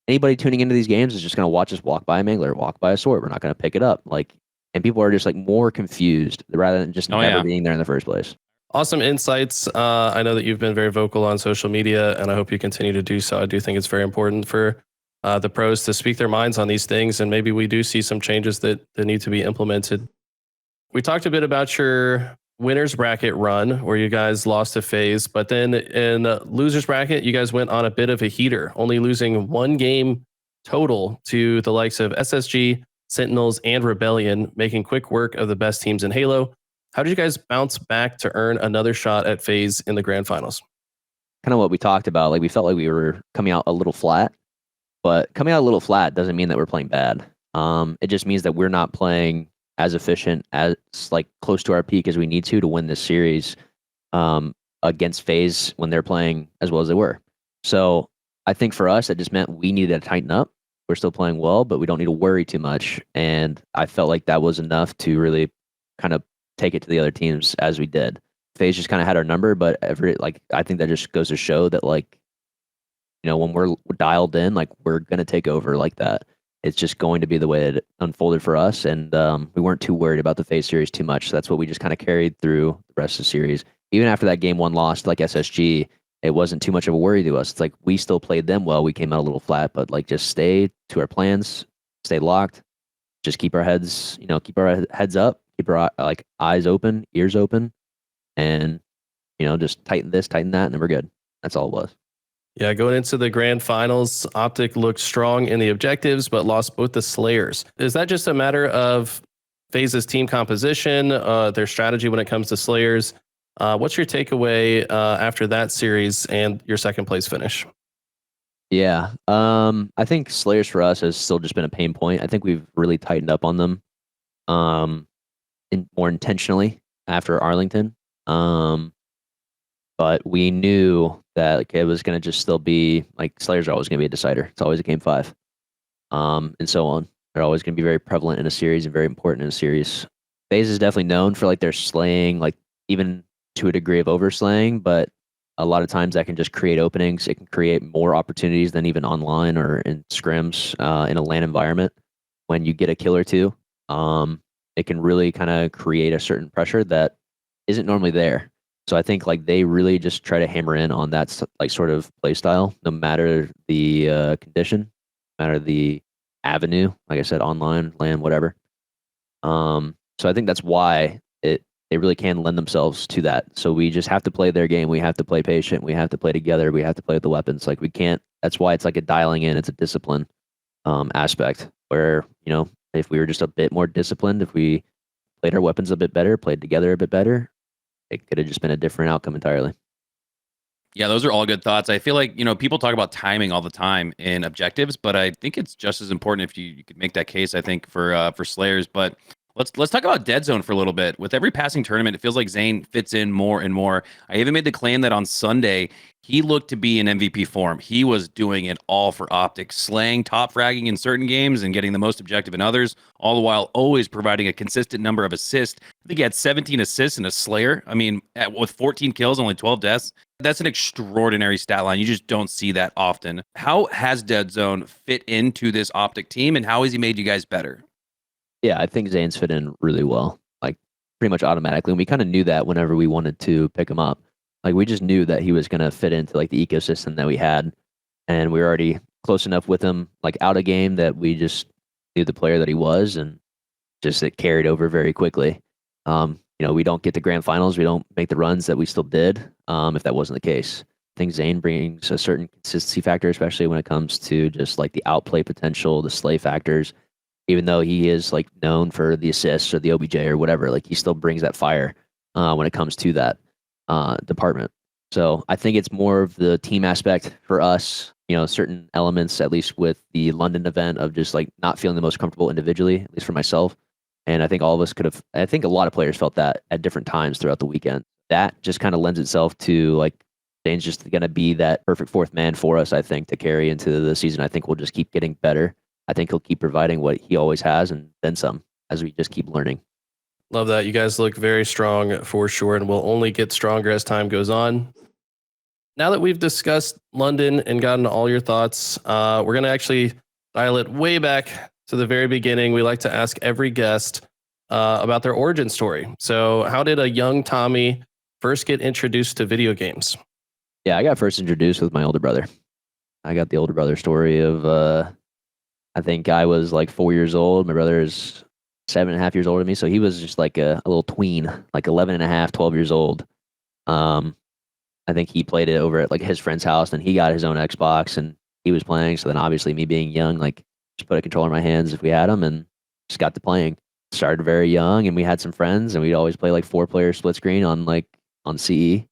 anybody tuning into these games is just going to watch us walk by a Mangler, walk by a sword. We're not going to pick it up. Like, and people are just like more confused rather than just never being there in the first place. Awesome insights. I know that you've been very vocal on social media, and I hope you continue to do so. I do think it's very important for the pros to speak their minds on these things, and maybe we do see some changes that need to be implemented. We talked a bit about your winners bracket run where you guys lost a phase, but then in losers bracket, you guys went on a bit of a heater, only losing one game total to the likes of SSG, Sentinels, and Rebellion, making quick work of the best teams in Halo. How did you guys bounce back to earn another shot at phase in the grand finals? Kind of what we talked about. Like we felt like we were coming out a little flat, but coming out a little flat doesn't mean that we're playing bad. It just means that we're not playing as efficient as like close to our peak as we need to win this series against FaZe when they're playing as well as they were. So I think for us, it just meant we needed to tighten up. We're still playing well, but we don't need to worry too much. And I felt like that was enough to really kind of take it to the other teams as we did. FaZe just kind of had our number, but I think that just goes to show that like, when we're dialed in, like we're gonna take over like that. It's just going to be the way it unfolded for us, and we weren't too worried about the FaZe series too much. So that's what we just kind of carried through the rest of the series. Even after that game one lost, like SSG, it wasn't too much of a worry to us. It's like we still played them well. We came out a little flat, but like just stay to our plans, stay locked, just keep our heads, keep our heads up, keep our like eyes open, ears open, and just tighten this, tighten that, and then we're good. That's all it was. Yeah, going into the grand finals, Optic looked strong in the objectives, but lost both the Slayers. Is that just a matter of FaZe's team composition, their strategy when it comes to Slayers? What's your takeaway after that series and your second place finish? Yeah, I think Slayers for us has still just been a pain point. I think we've really tightened up on them, more intentionally after Arlington. But we knew that like, it was going to just still be like Slayers are always going to be a decider. It's always a game 5, and so on. They're always going to be very prevalent in a series and very important in a series. FaZe is definitely known for like their slaying, like even to a degree of overslaying, but a lot of times that can just create openings. It can create more opportunities than even online or in scrims in a LAN environment. When you get a kill or two, it can really kind of create a certain pressure that isn't normally there. So I think like they really just try to hammer in on that like sort of play style, no matter the condition, no matter the avenue. Like I said, online, LAN, whatever. So I think that's why they really can lend themselves to that. So we just have to play their game. We have to play patient. We have to play together. We have to play with the weapons. Like we can't. That's why it's like a dialing in. It's a discipline aspect where if we were just a bit more disciplined, if we played our weapons a bit better, played together a bit better, it could have just been a different outcome entirely. Yeah, those are all good thoughts. I feel like, people talk about timing all the time in objectives, but I think it's just as important if you could make that case, I think, for Slayers. But let's talk about Dead Zone for a little bit. With every passing tournament, it feels like Zane fits in more and more. I even made the claim that on Sunday, he looked to be in MVP form. He was doing it all for optics, slaying, top fragging in certain games and getting the most objective in others, all the while always providing a consistent number of assists. I think he had 17 assists and a Slayer. I mean, with 14 kills, only 12 deaths. That's an extraordinary stat line. You just don't see that often. How has Dead Zone fit into this optic team, and how has he made you guys better? Yeah, I think Zane's fit in really well, like pretty much automatically. And we kind of knew that whenever we wanted to pick him up. Like we just knew that he was going to fit into like the ecosystem that we had. And we were already close enough with him, like out of game, that we just knew the player that he was, and just it carried over very quickly. We don't get to grand finals. We don't make the runs that we still did if that wasn't the case. I think Zane brings a certain consistency factor, especially when it comes to just like the outplay potential, the slay factors. Even though he is like known for the assists or the OBJ or whatever, like he still brings that fire when it comes to that department. So I think it's more of the team aspect for us. Certain elements, at least with the London event, of just like not feeling the most comfortable individually, at least for myself. And I think all of us could have, I think a lot of players felt that at different times throughout the weekend. That just kind of lends itself to like Dane's just going to be that perfect fourth man for us, I think, to carry into the season. I think we'll just keep getting better. I think he'll keep providing what he always has and then some as we just keep learning. Love that. You guys look very strong for sure, and will only get stronger as time goes on. Now that we've discussed London and gotten all your thoughts, we're going to actually dial it way back to the very beginning. We like to ask every guest about their origin story. So how did a young Tommy first get introduced to video games? Yeah, I got first introduced with my older brother. I got the older brother story of, I think I was like 4 years old. My brother is 7.5 years older than me. So he was just like a little tween, like 11 and a half, 12 years old. I think he played it over at like his friend's house, and he got his own Xbox and he was playing. So then obviously me being young, like just put a controller in my hands if we had them and just got to playing. Started very young, and we had some friends, and we'd always play like 4-player split screen on CE,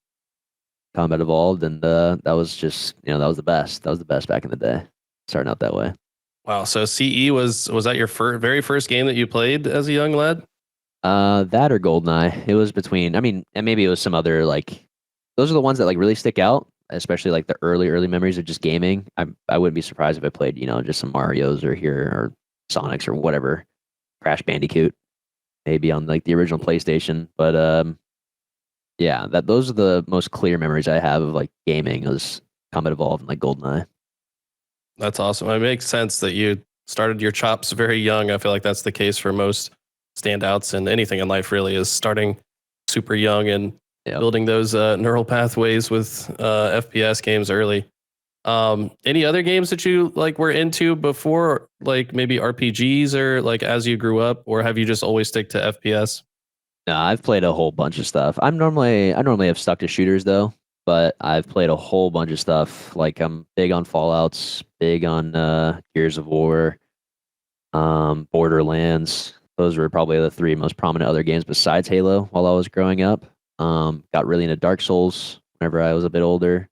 Combat Evolved, and that was just that was the best. That was the best back in the day. Starting out that way. Wow. So CE was that your very first game that you played as a young lad? That or Goldeneye. It was between. I mean, and maybe it was some other like. Those are the ones that like really stick out, especially like the early memories of just gaming. I wouldn't be surprised if I played just some Mario's or Sonics or whatever, Crash Bandicoot, maybe on like the original PlayStation. But yeah, those are the most clear memories I have of like gaming was Combat Evolved and like Goldeneye. That's awesome. It makes sense that you started your chops very young. I feel like that's the case for most standouts in anything in life, really, is starting super young and building those neural pathways with FPS games early. Any other games that you like were into before, like maybe RPGs or like as you grew up, or have you just always stick to FPS? No, I've played a whole bunch of stuff. I normally have stuck to shooters though, but I've played a whole bunch of stuff. Like I'm big on Fallouts, big on Gears of War, Borderlands. Those were probably the 3 most prominent other games besides Halo while I was growing up. Got really into Dark Souls whenever I was a bit older.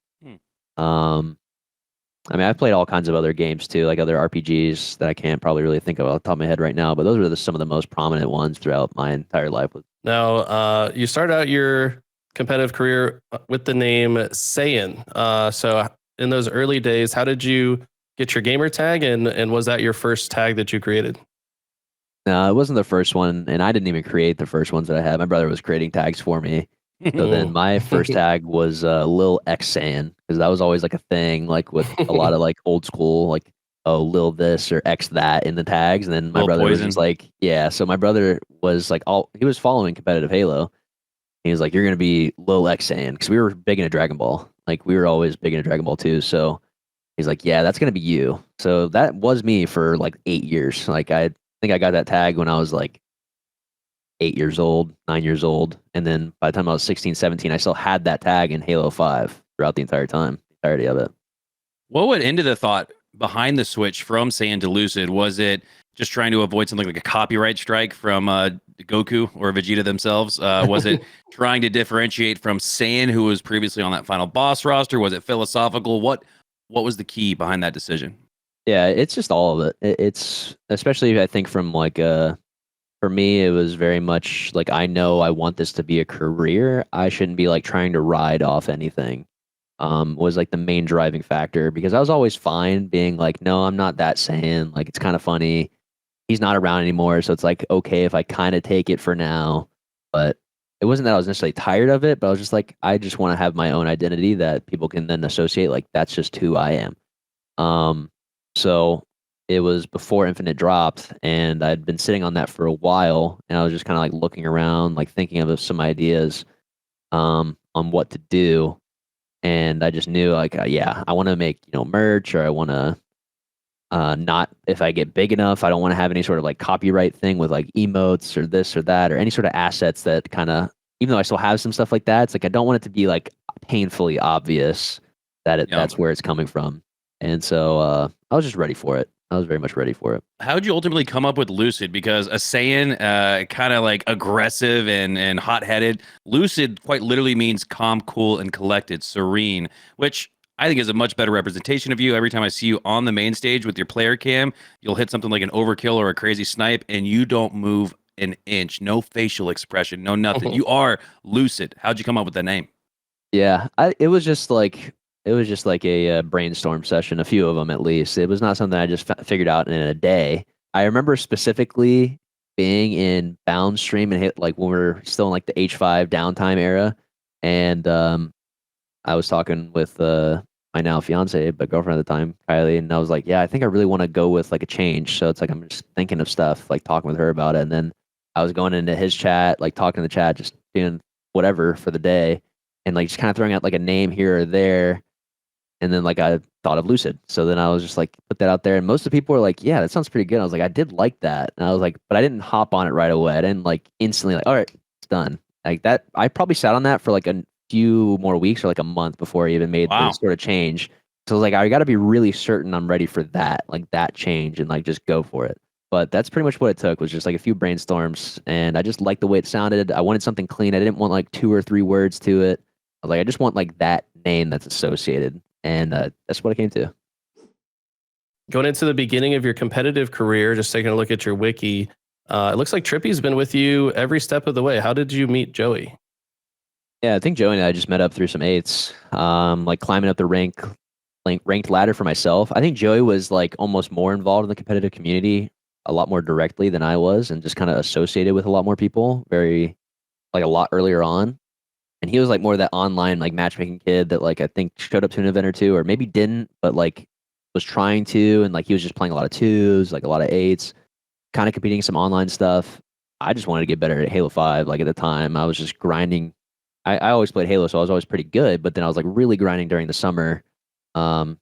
I mean, I've played all kinds of other games too, like other RPGs that I can't probably really think of off the top of my head right now, but those are some of the most prominent ones throughout my entire life. Now, you started out your competitive career with the name Saiyan. So in those early days, how did you get your gamer tag, and was that your first tag that you created? No, it wasn't the first one, and I didn't even create the first ones that I had. My brother was creating tags for me. So then my first tag was Lil X Saiyan, because that was always like a thing, like with a lot of like old school, like, oh, Lil this or X that in the tags. And then my Little brother was just poison. like, yeah. So my brother was like, he was following competitive Halo. He was like, you're going to be Lil X Saiyan, because we were big into Dragon Ball. Like, we were always big into Dragon Ball too. So he's like, yeah, that's going to be you. So that was me for like 8 years. Like, I think I got that tag when I was like 8 years old, 9 years old. And then by the time I was 16, 17, I still had that tag in Halo 5 throughout the entire time, the entirety of it. What went into the thought behind the switch from Saiyan to Lucid? Was it just trying to avoid something like a copyright strike from Goku or Vegeta themselves? Was it trying to differentiate from Saiyan, who was previously on that final boss roster? Was it philosophical? What was the key behind that decision? Yeah, it's just all of it. It's especially, I think, from like, for me, it was very much like, I know I want this to be a career. I shouldn't be like trying to ride off anything. Was like the main driving factor, because I was always fine being like, no, I'm not that Saiyan. Like, it's kind of funny. He's not around anymore, so it's like, okay if I kind of take it for now. But it wasn't that I was necessarily tired of it, but I was just like, I just want to have my own identity that people can then associate, like, that's just who I am. So it was before Infinite dropped, and I'd been sitting on that for a while, and I was just kind of like looking around, like thinking of some ideas on what to do. And I just knew, like, yeah, I want to make, merch, or I want to, not, if I get big enough, I don't want to have any sort of like copyright thing with like emotes or this or that, or any sort of assets that kind of, even though I still have some stuff like that, it's like I don't want it to be like painfully obvious that Yeah. that's where it's coming from. And so I was just ready for it. I was very much ready for it. How'd you ultimately come up with Lucid? Because a Saiyan, kind of like aggressive and hot headed. Lucid quite literally means calm, cool, and collected, serene, which I think is a much better representation of you. Every time I see you on the main stage with your player cam, you'll hit something like an overkill or a crazy snipe, and you don't move an inch. No facial expression, no nothing. You are Lucid. How'd you come up with that name? Yeah, it was just like a brainstorm session, a few of them at least. It was not something I just figured out in a day. I remember specifically being in Bound Stream and hit like when we were still in like the H5 downtime era, and I was talking with my now fiance, but girlfriend at the time, Kylie, and I was like, yeah, I think I really want to go with like a change. So it's like I'm just thinking of stuff, like talking with her about it, and then I was going into his chat, like talking in the chat, just doing whatever for the day, and like just kind of throwing out like a name here or there. And then like I thought of Lucid. So then I was just like put that out there. And most of the people were like, yeah, that sounds pretty good. I was like, I did like that. And I was like, but I didn't hop on it right away. I didn't like instantly like, all right, it's done. Like that, I probably sat on that for like a few more weeks or like a month before I even made the Wow. sort of change. So I was like, I gotta be really certain I'm ready for that, like that change, and like just go for it. But that's pretty much what it took, was just like a few brainstorms, and I just liked the way it sounded. I wanted something clean. I didn't want like two or three words to it. I was like, I just want like that name that's associated, and that's what it came to. Going into the beginning of your competitive career, just taking a look at your wiki, it looks like Trippy's been with you every step of the way. How did you meet Joey? Yeah, I think Joey and I just met up through some eights, like climbing up the ranked ladder for myself. I think Joey was like almost more involved in the competitive community a lot more directly than I was, and just kind of associated with a lot more people, very like a lot earlier on. And he was like more that online like matchmaking kid that like I think showed up to an event or two, or maybe didn't, but like was trying to, and like he was just playing a lot of twos, like a lot of eights, kind of competing some online stuff. I just wanted to get better at Halo 5. Like at the time, I was just grinding. I always played Halo, so I was always pretty good. But then I was like really grinding during the summer, um,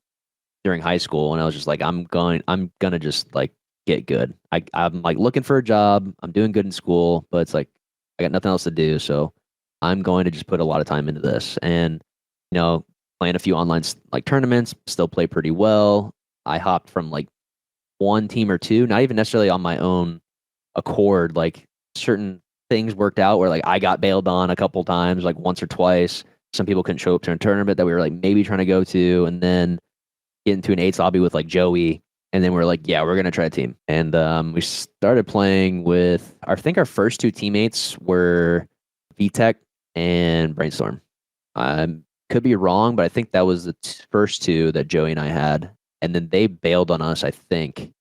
during high school, and I was just like, I'm gonna just like get good. I'm like looking for a job. I'm doing good in school, but it's like I got nothing else to do, so I'm going to just put a lot of time into this. And playing a few online like tournaments, still play pretty well. I hopped from like one team or two, not even necessarily on my own accord. Like certain things worked out where like I got bailed on a couple times, like once or twice. Some people couldn't show up to a tournament that we were like maybe trying to go to, and then get into an 8s lobby with like Joey, and then we're like, yeah, we're gonna try a team. And we started playing with, I think our first 2 teammates were VTech and Brainstorm. I could be wrong, but I think that was the first 2 that Joey and I had. And then they bailed on us, I think.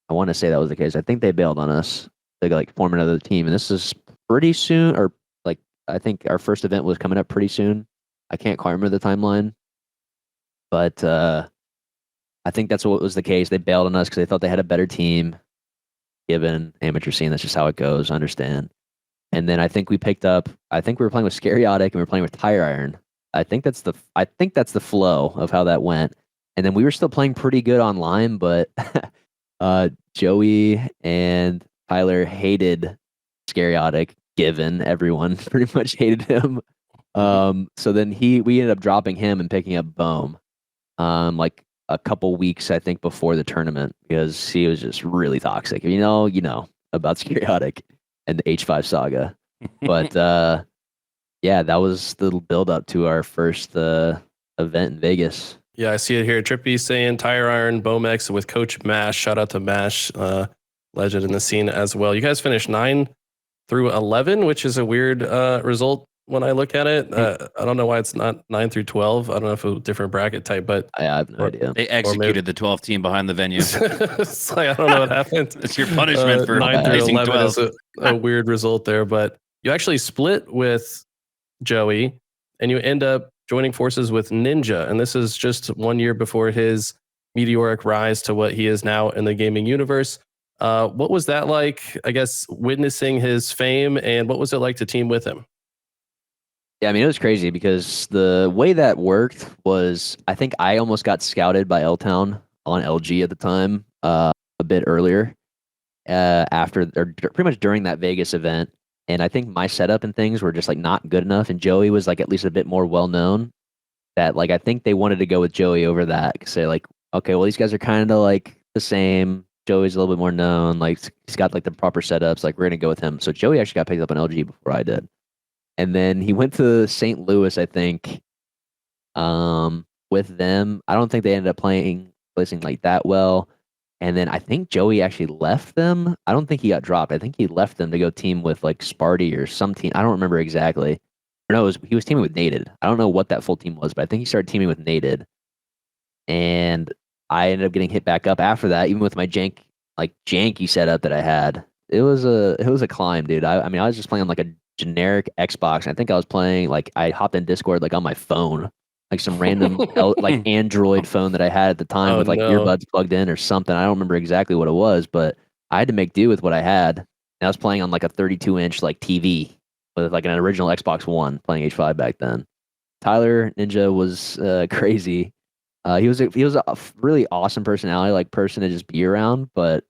I want to say that was the case. I think they bailed on us. They like form another team. And this is pretty soon, or like I think our first event was coming up pretty soon. I can't quite remember the timeline. But I think that's what was the case. They bailed on us because they thought they had a better team. Given amateur scene, that's just how it goes. I understand. And then I think we picked up. I think we were playing with Scariotic and we were playing with Tire Iron. I think that's the flow of how that went. And then we were still playing pretty good online, but Joey and Tyler hated Scariotic. Given everyone pretty much hated him. So then we ended up dropping him and picking up Bohm. Like a couple weeks, I think, before the tournament because he was just really toxic. You know about Scariotic and the H5 saga. But yeah, that was the build up to our first event in Vegas. Yeah, I see it here. Trippy saying Tire Iron, Bomex with Coach Mash. Shout out to Mash, legend in the scene as well. You guys finished 9 through 11, which is a weird result when I look at it. I don't know why it's not 9 through 12. I don't know if it's a different bracket type, but I have no idea. They executed the 12 team behind the venue. It's like, I don't know what happened. It's your punishment for 9 through facing 11 12. is a weird result there, but you actually split with Joey and you end up joining forces with Ninja. And this is just 1 year before his meteoric rise to what he is now in the gaming universe. What was that like, I guess, witnessing his fame, and what was it like to team with him? Yeah, I mean, it was crazy because the way that worked was I think I almost got scouted by L-Town on LG at the time, a bit earlier, after or pretty much during that Vegas event. And I think my setup and things were just like not good enough. And Joey was like at least a bit more well known. That like I think they wanted to go with Joey over that because they're like, okay, well these guys are kind of like the same. Joey's a little bit more known. Like he's got like the proper setups. Like we're gonna go with him. So Joey actually got picked up on LG before I did. And then he went to St. Louis, I think, with them. I don't think they ended up placing like that well. And then I think Joey actually left them. I don't think he got dropped. I think he left them to go team with like Sparty or some team. I don't remember exactly. Or no, he was teaming with Nated. I don't know what that full team was, but I think he started teaming with Nated. And I ended up getting hit back up after that, even with my janky setup that I had. It was a climb, dude. I mean, I was just playing on like a generic Xbox. I think I was playing like I hopped in Discord like on my phone, like some random like Android phone that I had at the time with like earbuds plugged in or something. I don't remember exactly what it was, but I had to make do with what I had. And I was playing on like a 32-inch like TV with like an original Xbox One, playing H5 back then. Tyler Ninja was crazy. He was a really awesome personality, like person to just be around, but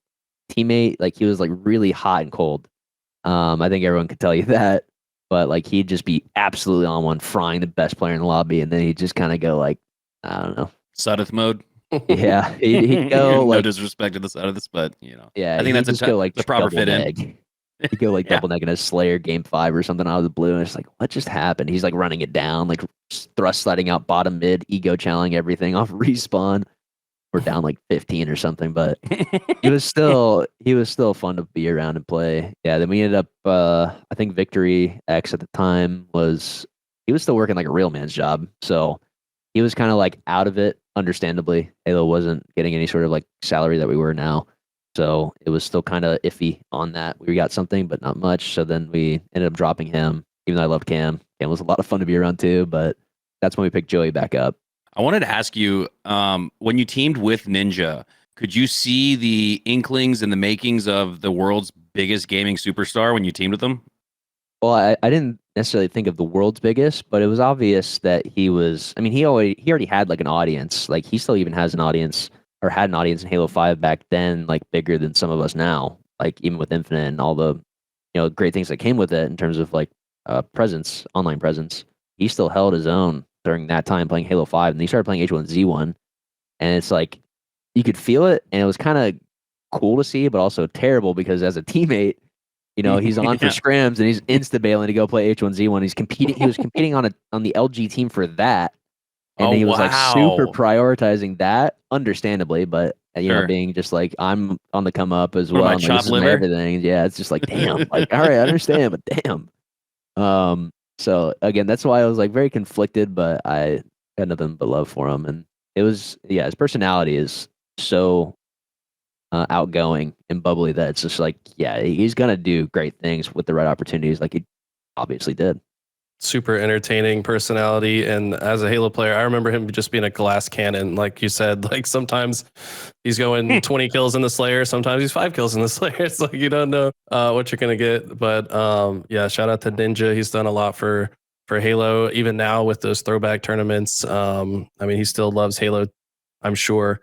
teammate, like he was like really hot and cold. I think everyone could tell you that, but like he'd just be absolutely on one, frying the best player in the lobby, and then he'd just kind of go like, I don't know, Sudeth mode. Yeah, he'd go like no disrespect to the Sudeths, but yeah, I think that's just go like the proper double fit in. neg. He'd go like double neg in a Slayer game 5 or something out of the blue, and it's like, what just happened? He's like running it down, like thrust sliding out bottom mid, ego challenging everything off respawn. We're down like 15 or something, but he was still fun to be around and play. Yeah, then we ended up I think Victory X at the time he was still working like a real man's job. So he was kind of like out of it, understandably. Halo wasn't getting any sort of like salary that we were now. So it was still kind of iffy on that. We got something, but not much. So then we ended up dropping him, even though I loved Cam. Cam was a lot of fun to be around too, but that's when we picked Joey back up. I wanted to ask you, when you teamed with Ninja, could you see the inklings and the makings of the world's biggest gaming superstar when you teamed with them? Well, I didn't necessarily think of the world's biggest, but it was obvious that he was. I mean, he already had like an audience. Like he still even has an audience, or had an audience in Halo 5 back then, like bigger than some of us now. Like even with Infinite and all the great things that came with it in terms of like presence, online presence. He still held his own during that time playing Halo 5, and he started playing H1Z1, and it's like you could feel it, and it was kind of cool to see, but also terrible because as a teammate, he's on for scrims and he's insta bailing to go play H1Z1. He was competing on the LG team for that, And Oh, he was like super wow. prioritizing that, understandably, but Sure. being just like, I'm on the come up as What am well. I, And like, this chopped is my liver? everything. Yeah, it's just like, damn, like, all right, I understand, but damn. So again, that's why I was like very conflicted, but I had nothing but love for him. And it was, yeah, his personality is so outgoing and bubbly that it's just like, yeah, he's gonna do great things with the right opportunities, like he obviously did. Super entertaining personality. And as a Halo player, I remember him just being a glass cannon. Like you said, like sometimes he's going 20 kills in the Slayer, sometimes he's 5 kills in the Slayer. It's like you don't know what you're gonna get. But yeah, shout out to Ninja. He's done a lot for Halo, even now with those throwback tournaments. I mean, he still loves Halo, I'm sure.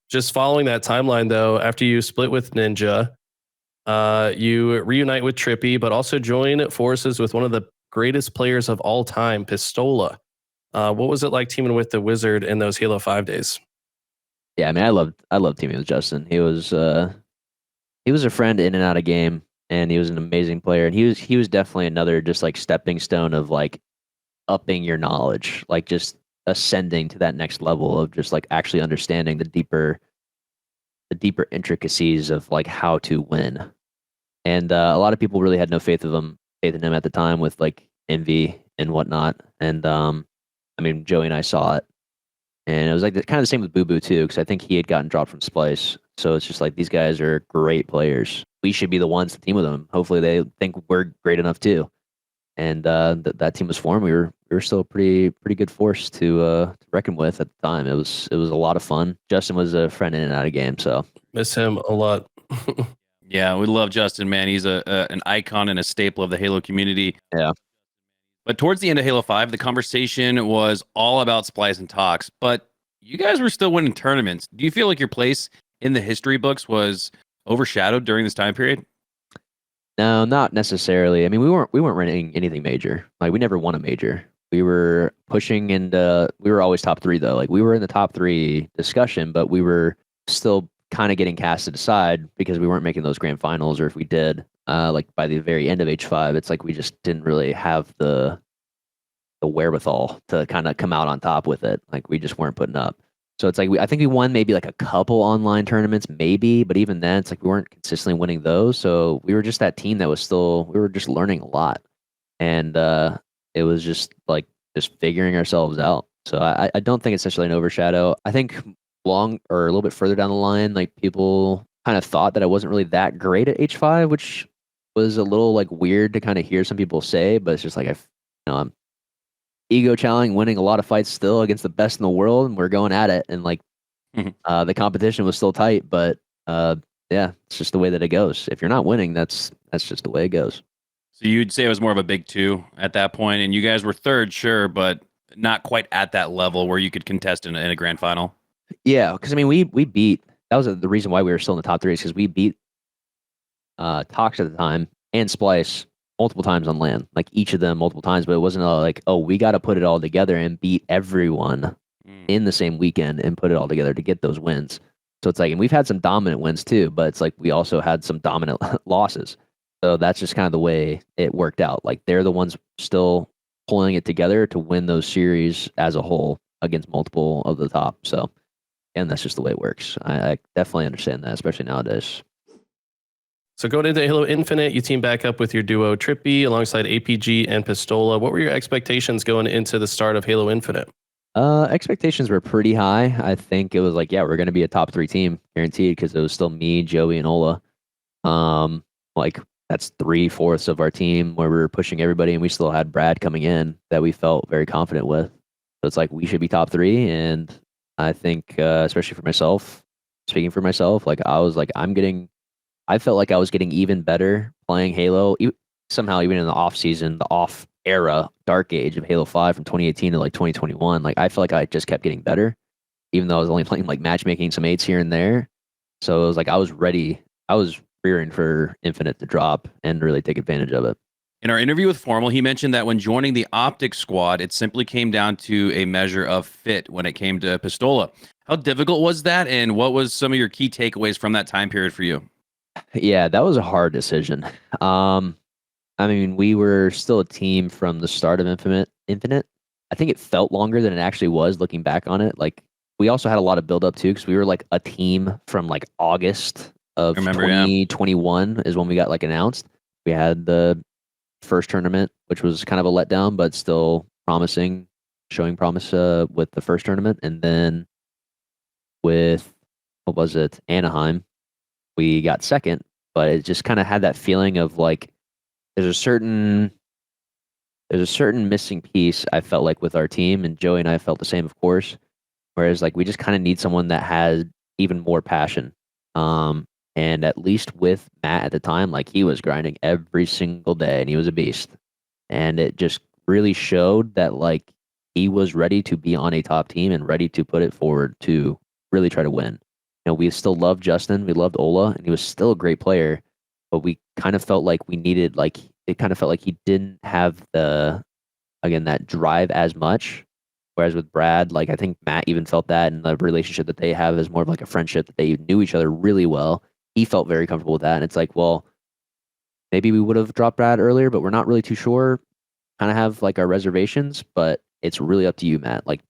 Just following that timeline though, after you split with Ninja, you reunite with Trippy, but also join forces with one of the greatest players of all time, Pistola. What was it like teaming with the Wizard in those Halo 5 days? Yeah, I mean, I loved teaming with Justin. He was a friend in and out of game, and he was an amazing player. And he was definitely another just like stepping stone of like upping your knowledge, like just ascending to that next level of just like actually understanding the deeper intricacies of like how to win. And a lot of people really had no faith in him at the time with like envy and whatnot. And I mean, Joey and I saw it, and it was like kind of the same with Boo Boo too, because I think he had gotten dropped from Splice. So it's just like these guys are great players. We should be the ones to team with them. Hopefully, they think we're great enough too. And that team was formed. We were still a pretty good force to reckon with at the time. It was a lot of fun. Justin was a friend in and out of game, so Miss him a lot. Yeah, we love Justin, man. He's an icon and a staple of the Halo community. yeah. But towards the end of Halo 5, the conversation was all about Splice and Tox, but you guys were still winning tournaments. Do you feel like your place in the history books was overshadowed during this time period? No, not necessarily. I mean, we weren't running anything major. Like we never won a major. We were pushing and we were always top three though. Like we were in the top three discussion, but we were still kind of getting casted aside because we weren't making those grand finals, or if we did, like by the very end of H5, it's like we just didn't really have the wherewithal to kind of come out on top with it. Like we just weren't putting up. So it's like I think we won maybe like a couple online tournaments, maybe, but even then, it's like we weren't consistently winning those. So we were just that team that was still we were just learning a lot, and it was just like just figuring ourselves out. So I don't think it's necessarily an overshadow. I think long or a little bit further down the line, like people kind of thought that I wasn't really that great at H5, which was a little like weird to kind of hear some people say, but it's just like I'm ego challenging, winning a lot of fights still against the best in the world, and we're going at it. And like Mhm. the competition was still tight, but yeah, it's just the way that it goes. If you're not winning, that's just the way it goes. So you'd say it was more of a big two at that point, and you guys were third, sure, but not quite at that level where you could contest in a grand final. Yeah, because I mean, we beat. That was the reason why we were still in the top three, is because we beat Tox at the time and Splice multiple times on land, like each of them multiple times. But it wasn't like, oh, we got to put it all together and beat everyone Mm. in the same weekend and put it all together to get those wins. So it's like, and we've had some dominant wins too, but it's like we also had some dominant losses. So that's just kind of the way it worked out. Like they're the ones still pulling it together to win those series as a whole against multiple of the top. So, and that's just the way it works. I definitely understand that, especially nowadays. So going into Halo Infinite, you team back up with your duo Trippy alongside APG and Pistola. What were your expectations going into the start of Halo Infinite? Expectations were pretty high. I think it was like, yeah, we're going to be a top three team guaranteed, because it was still me, Joey, and Ola. Like that's 3/4 of our team where we were pushing everybody, and we still had Brad coming in that we felt very confident with. So it's like we should be top three, and I think, especially for myself, speaking for myself, like I was like, I felt like I was getting even better playing Halo. Somehow, even in the off season, the off era, dark age of Halo 5 from 2018 to like 2021, like I feel like I just kept getting better, even though I was only playing like matchmaking some eights here and there. So it was like I was ready. I was rearing for Infinite to drop and really take advantage of it. In our interview with Formal, he mentioned that when joining the Optics squad, it simply came down to a measure of fit when it came to Pistola. How difficult was that, and what was some of your key takeaways from that time period for you? Yeah, that was a hard decision. I mean, we were still a team from the start of Infinite. I think it felt longer than it actually was looking back on it. Like we also had a lot of build up too because we were like a team from like August I of remember, yeah. 2021 is when we got like announced. We had the first tournament, which was kind of a letdown, but still promising, showing promise with the first tournament, and then with what was it, Anaheim, we got second, but it just kind of had that feeling of like there's a certain there's a certain missing piece I felt like with our team, and Joey and I felt the same, of course. Whereas like we just kind of need someone that has even more passion. Um, and at least with Matt at the time, like he was grinding every single day, and he was a beast. And it just really showed that like he was ready to be on a top team and ready to put it forward to really try to win. You know, we still loved Justin, we loved Ola, and he was still a great player, but we kind of felt like we needed like it kind of felt like he didn't have the again that drive as much. Whereas with Brad, like I think Matt even felt that, and the relationship that they have is more of like a friendship that they knew each other really well. He felt very comfortable with that, and it's like, well, maybe we would have dropped Brad earlier, but we're not really too sure. Kind of have like our reservations, but it's really up to you, Matt. Like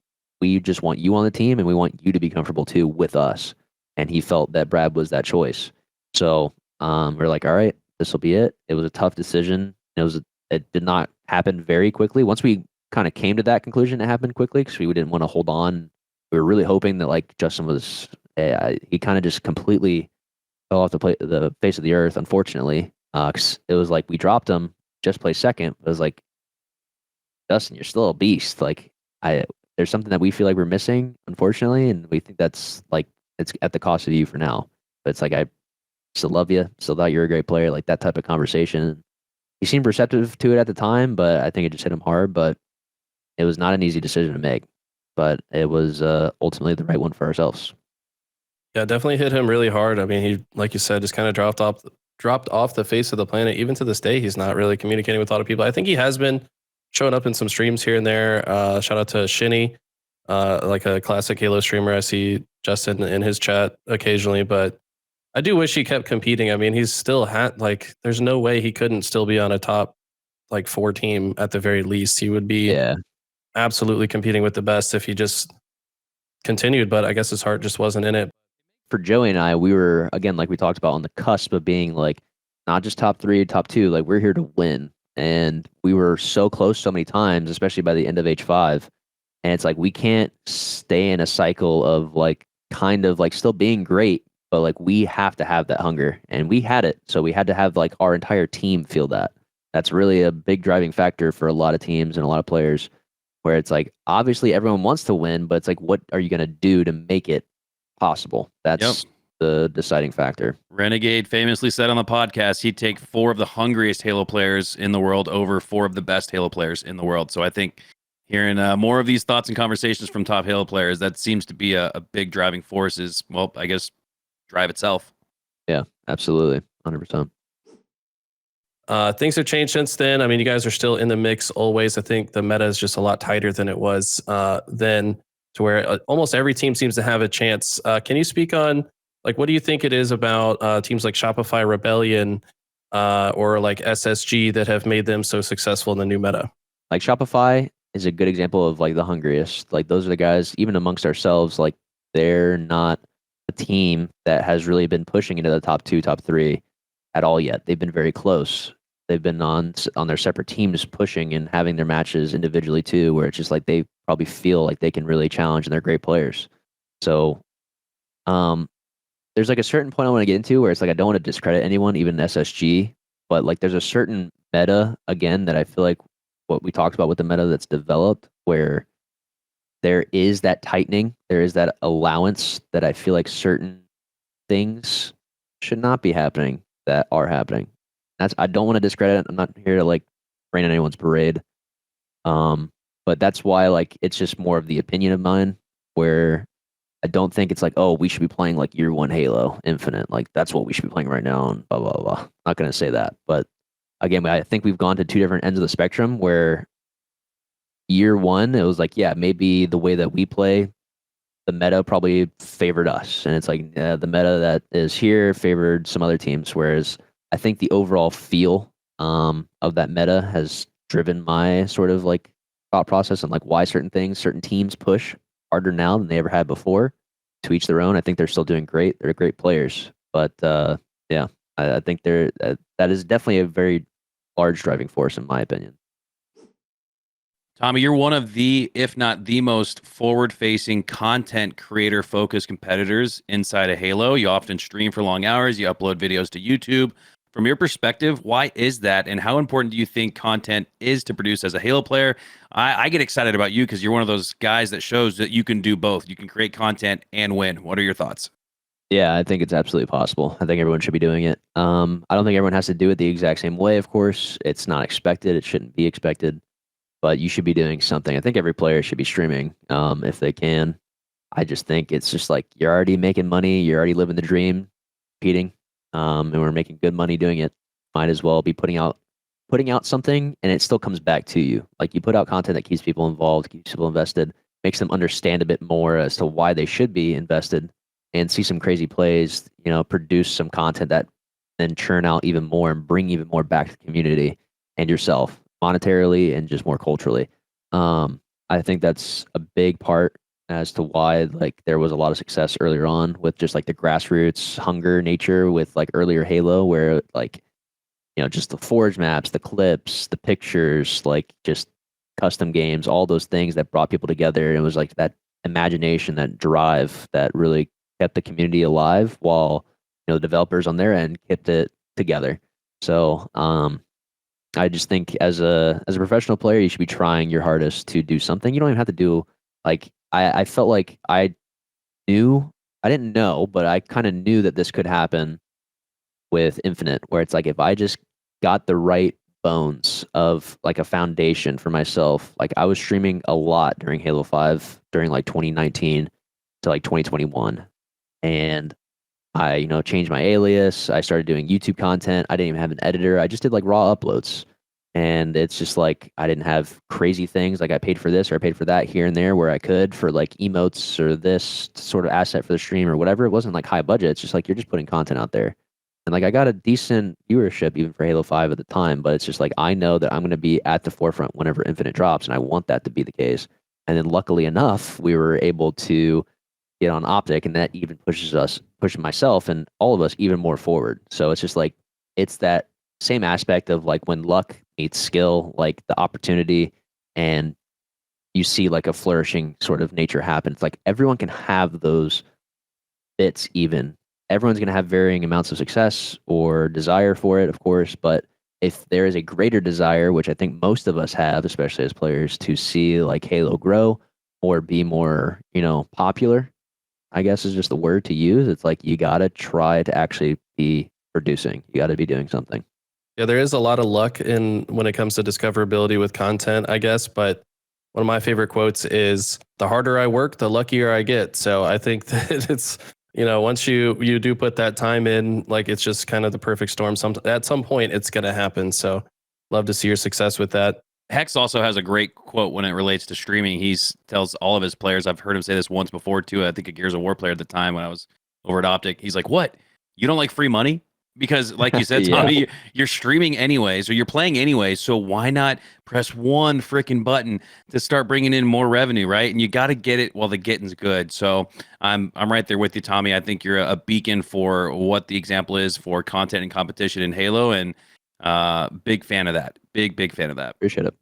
we just want you on the team, and we want you to be comfortable too with us. And he felt that Brad was that choice. So we're like, all right, this will be it. It was a tough decision. It did not happen very quickly. Once we kind of came to that conclusion, it happened quickly because we didn't want to hold on. We were really hoping that like Justin was he kind of just completely fell off the face of the earth, unfortunately. 'Cause it was like we dropped him, just play second. It was like Justin, you're still a beast. Like I, there's something that we feel like we're missing, unfortunately, and we think that's like it's at the cost of you for now. But it's like I still love you, still thought you're a great player. Like that type of conversation. He seemed receptive to it at the time, but I think it just hit him hard. But it was not an easy decision to make, but it was ultimately the right one for ourselves. Yeah, definitely hit him really hard. I mean, he, like you said, just kind of dropped off the face of the planet. Even to this day, he's not really communicating with a lot of people. I think he has been showing up in some streams here and there. Shout out to Shinny, like a classic Halo streamer. I see Justin in his chat occasionally, but I do wish he kept competing. I mean, he's still had like, there's no way he couldn't still be on a top like 4 team at the very least. He would be Yeah, absolutely competing with the best if he just continued, but I guess his heart just wasn't in it. for Joey and I, we were again like we talked about on the cusp of being like not just top three, top two. Like we're here to win, and we were so close so many times, especially by the end of H5. And it's like we can't stay in a cycle of like kind of like still being great, but like we have to have that hunger, and we had it. So we had to have like our entire team feel that. That's really a big driving factor for a lot of teams and a lot of players, where it's like obviously everyone wants to win, but it's like what are you going to do to make it possible? Yep. That's the deciding factor. Renegade famously said on the podcast he'd take 4 of the hungriest Halo players in the world over 4 of the best Halo players in the world. So I think hearing more of these thoughts and conversations from top Halo players, that seems to be a big driving force is, well, I guess, drive itself. Yeah, absolutely. 100%. Things have changed since then. I mean, you guys are still in the mix always. I think the meta is just a lot tighter than it was then, to where almost every team seems to have a chance. Can you speak on like what do you think it is about teams like Shopify Rebellion or like SSG that have made them so successful in the new meta? Like Shopify is a good example of like the hungriest. Like those are the guys, even amongst ourselves, like they're not a team that has really been pushing into the top two, top three at all yet. They've been very close. They've been on their separate teams pushing and having their matches individually too, where it's just like they probably feel like they can really challenge and they're great players. So there's like a certain point I want to get into where it's like I don't want to discredit anyone, even SSG, but like there's a certain meta again that I feel like what we talked about with the meta that's developed where there is that tightening, there is that allowance that I feel like certain things should not be happening that are happening. That's I don't want to discredit. I'm not here to like rain on anyone's parade. But that's why like it's just more of the opinion of mine where I don't think it's like, oh, we should be playing like year one Halo Infinite. Like that's what we should be playing right now and blah blah blah. Not gonna say that. But again, I think we've gone to two different ends of the spectrum where year one, it was like, yeah, maybe the way that we play, the meta probably favored us. And it's like the meta that is here favored some other teams. Whereas I think the overall feel of that meta has driven my sort of like thought process and like why certain teams push harder now than they ever had before. To each their own. I think they're still doing great. They're great players, but yeah, I think that is definitely a very large driving force in my opinion. Tommy, you're one of the, if not the most forward-facing content creator-focused competitors inside of Halo. You often stream for long hours. You upload videos to YouTube. From your perspective, why is that, and how important do you think content is to produce as a Halo player? I get excited about you because you're one of those guys that shows that you can do both. You can create content and win. What are your thoughts? Yeah, I think it's absolutely possible. I think everyone should be doing it. I don't think everyone has to do it the exact same way. Of course, it's not expected. It shouldn't be expected, but you should be doing something. I think every player should be streaming if they can. I just think it's just like you're already making money, you're already living the dream, competing, and we're making good money doing it. Might as well be putting out something, and it still comes back to you. Like you put out content that keeps people involved, keeps people invested, makes them understand a bit more as to why they should be invested, and see some crazy plays. You know, produce some content that then churn out even more and bring even more back to the community and yourself monetarily and just more culturally. I think that's a big part as to why like there was a lot of success earlier on with just like the grassroots hunger nature with like earlier Halo where like just the forge maps, the clips, the pictures, like just custom games, all those things that brought people together. It was like that imagination, that drive that really kept the community alive while the developers on their end kept it together. So I just think as a professional player, you should be trying your hardest to do something. You don't even have to do like I felt like I didn't know, but I kind of knew that this could happen with Infinite, where it's like if I just got the right bones of like a foundation for myself, like I was streaming a lot during Halo 5 during like 2019 to like 2021. And I, changed my alias. I started doing YouTube content. I didn't even have an editor. I just did like raw uploads. And it's just like I didn't have crazy things like I paid for this or I paid for that here and there where I could for like emotes or this sort of asset for the stream or whatever. It wasn't like high budget. It's just like you're just putting content out there. And like I got a decent viewership even for Halo 5 at the time, but it's just like I know that I'm going to be at the forefront whenever Infinite drops, and I want that to be the case. And then luckily enough, we were able to get on Optic, and that even pushes myself and all of us even more forward. So it's just like it's that same aspect of like when luck meets skill, like the opportunity, and you see like a flourishing sort of nature happen. It's like everyone can have those bits even. Everyone's going to have varying amounts of success or desire for it, of course, but if there is a greater desire, which I think most of us have, especially as players, to see like Halo grow or be more, popular, I guess is just the word to use. It's like you got to try to actually be producing. You got to be doing something. Yeah, there is a lot of luck in when it comes to discoverability with content, I guess. But one of my favorite quotes is, "The harder I work, the luckier I get." So I think that it's once you do put that time in, like it's just kind of the perfect storm. At some point, it's gonna happen. So love to see your success with that. Hex also has a great quote when it relates to streaming. He tells all of his players, I've heard him say this once before too. I think a Gears of War player at the time when I was over at Optic. He's like, "What? You don't like free money?" Because, like you said, Yeah. Tommy, you're streaming anyways, or you're playing anyways. So why not press one freaking button to start bringing in more revenue, right? And you got to get it while the getting's good. So I'm right there with you, Tommy. I think you're a beacon for what the example is for content and competition in Halo, and big fan of that. Big fan of that. Appreciate it.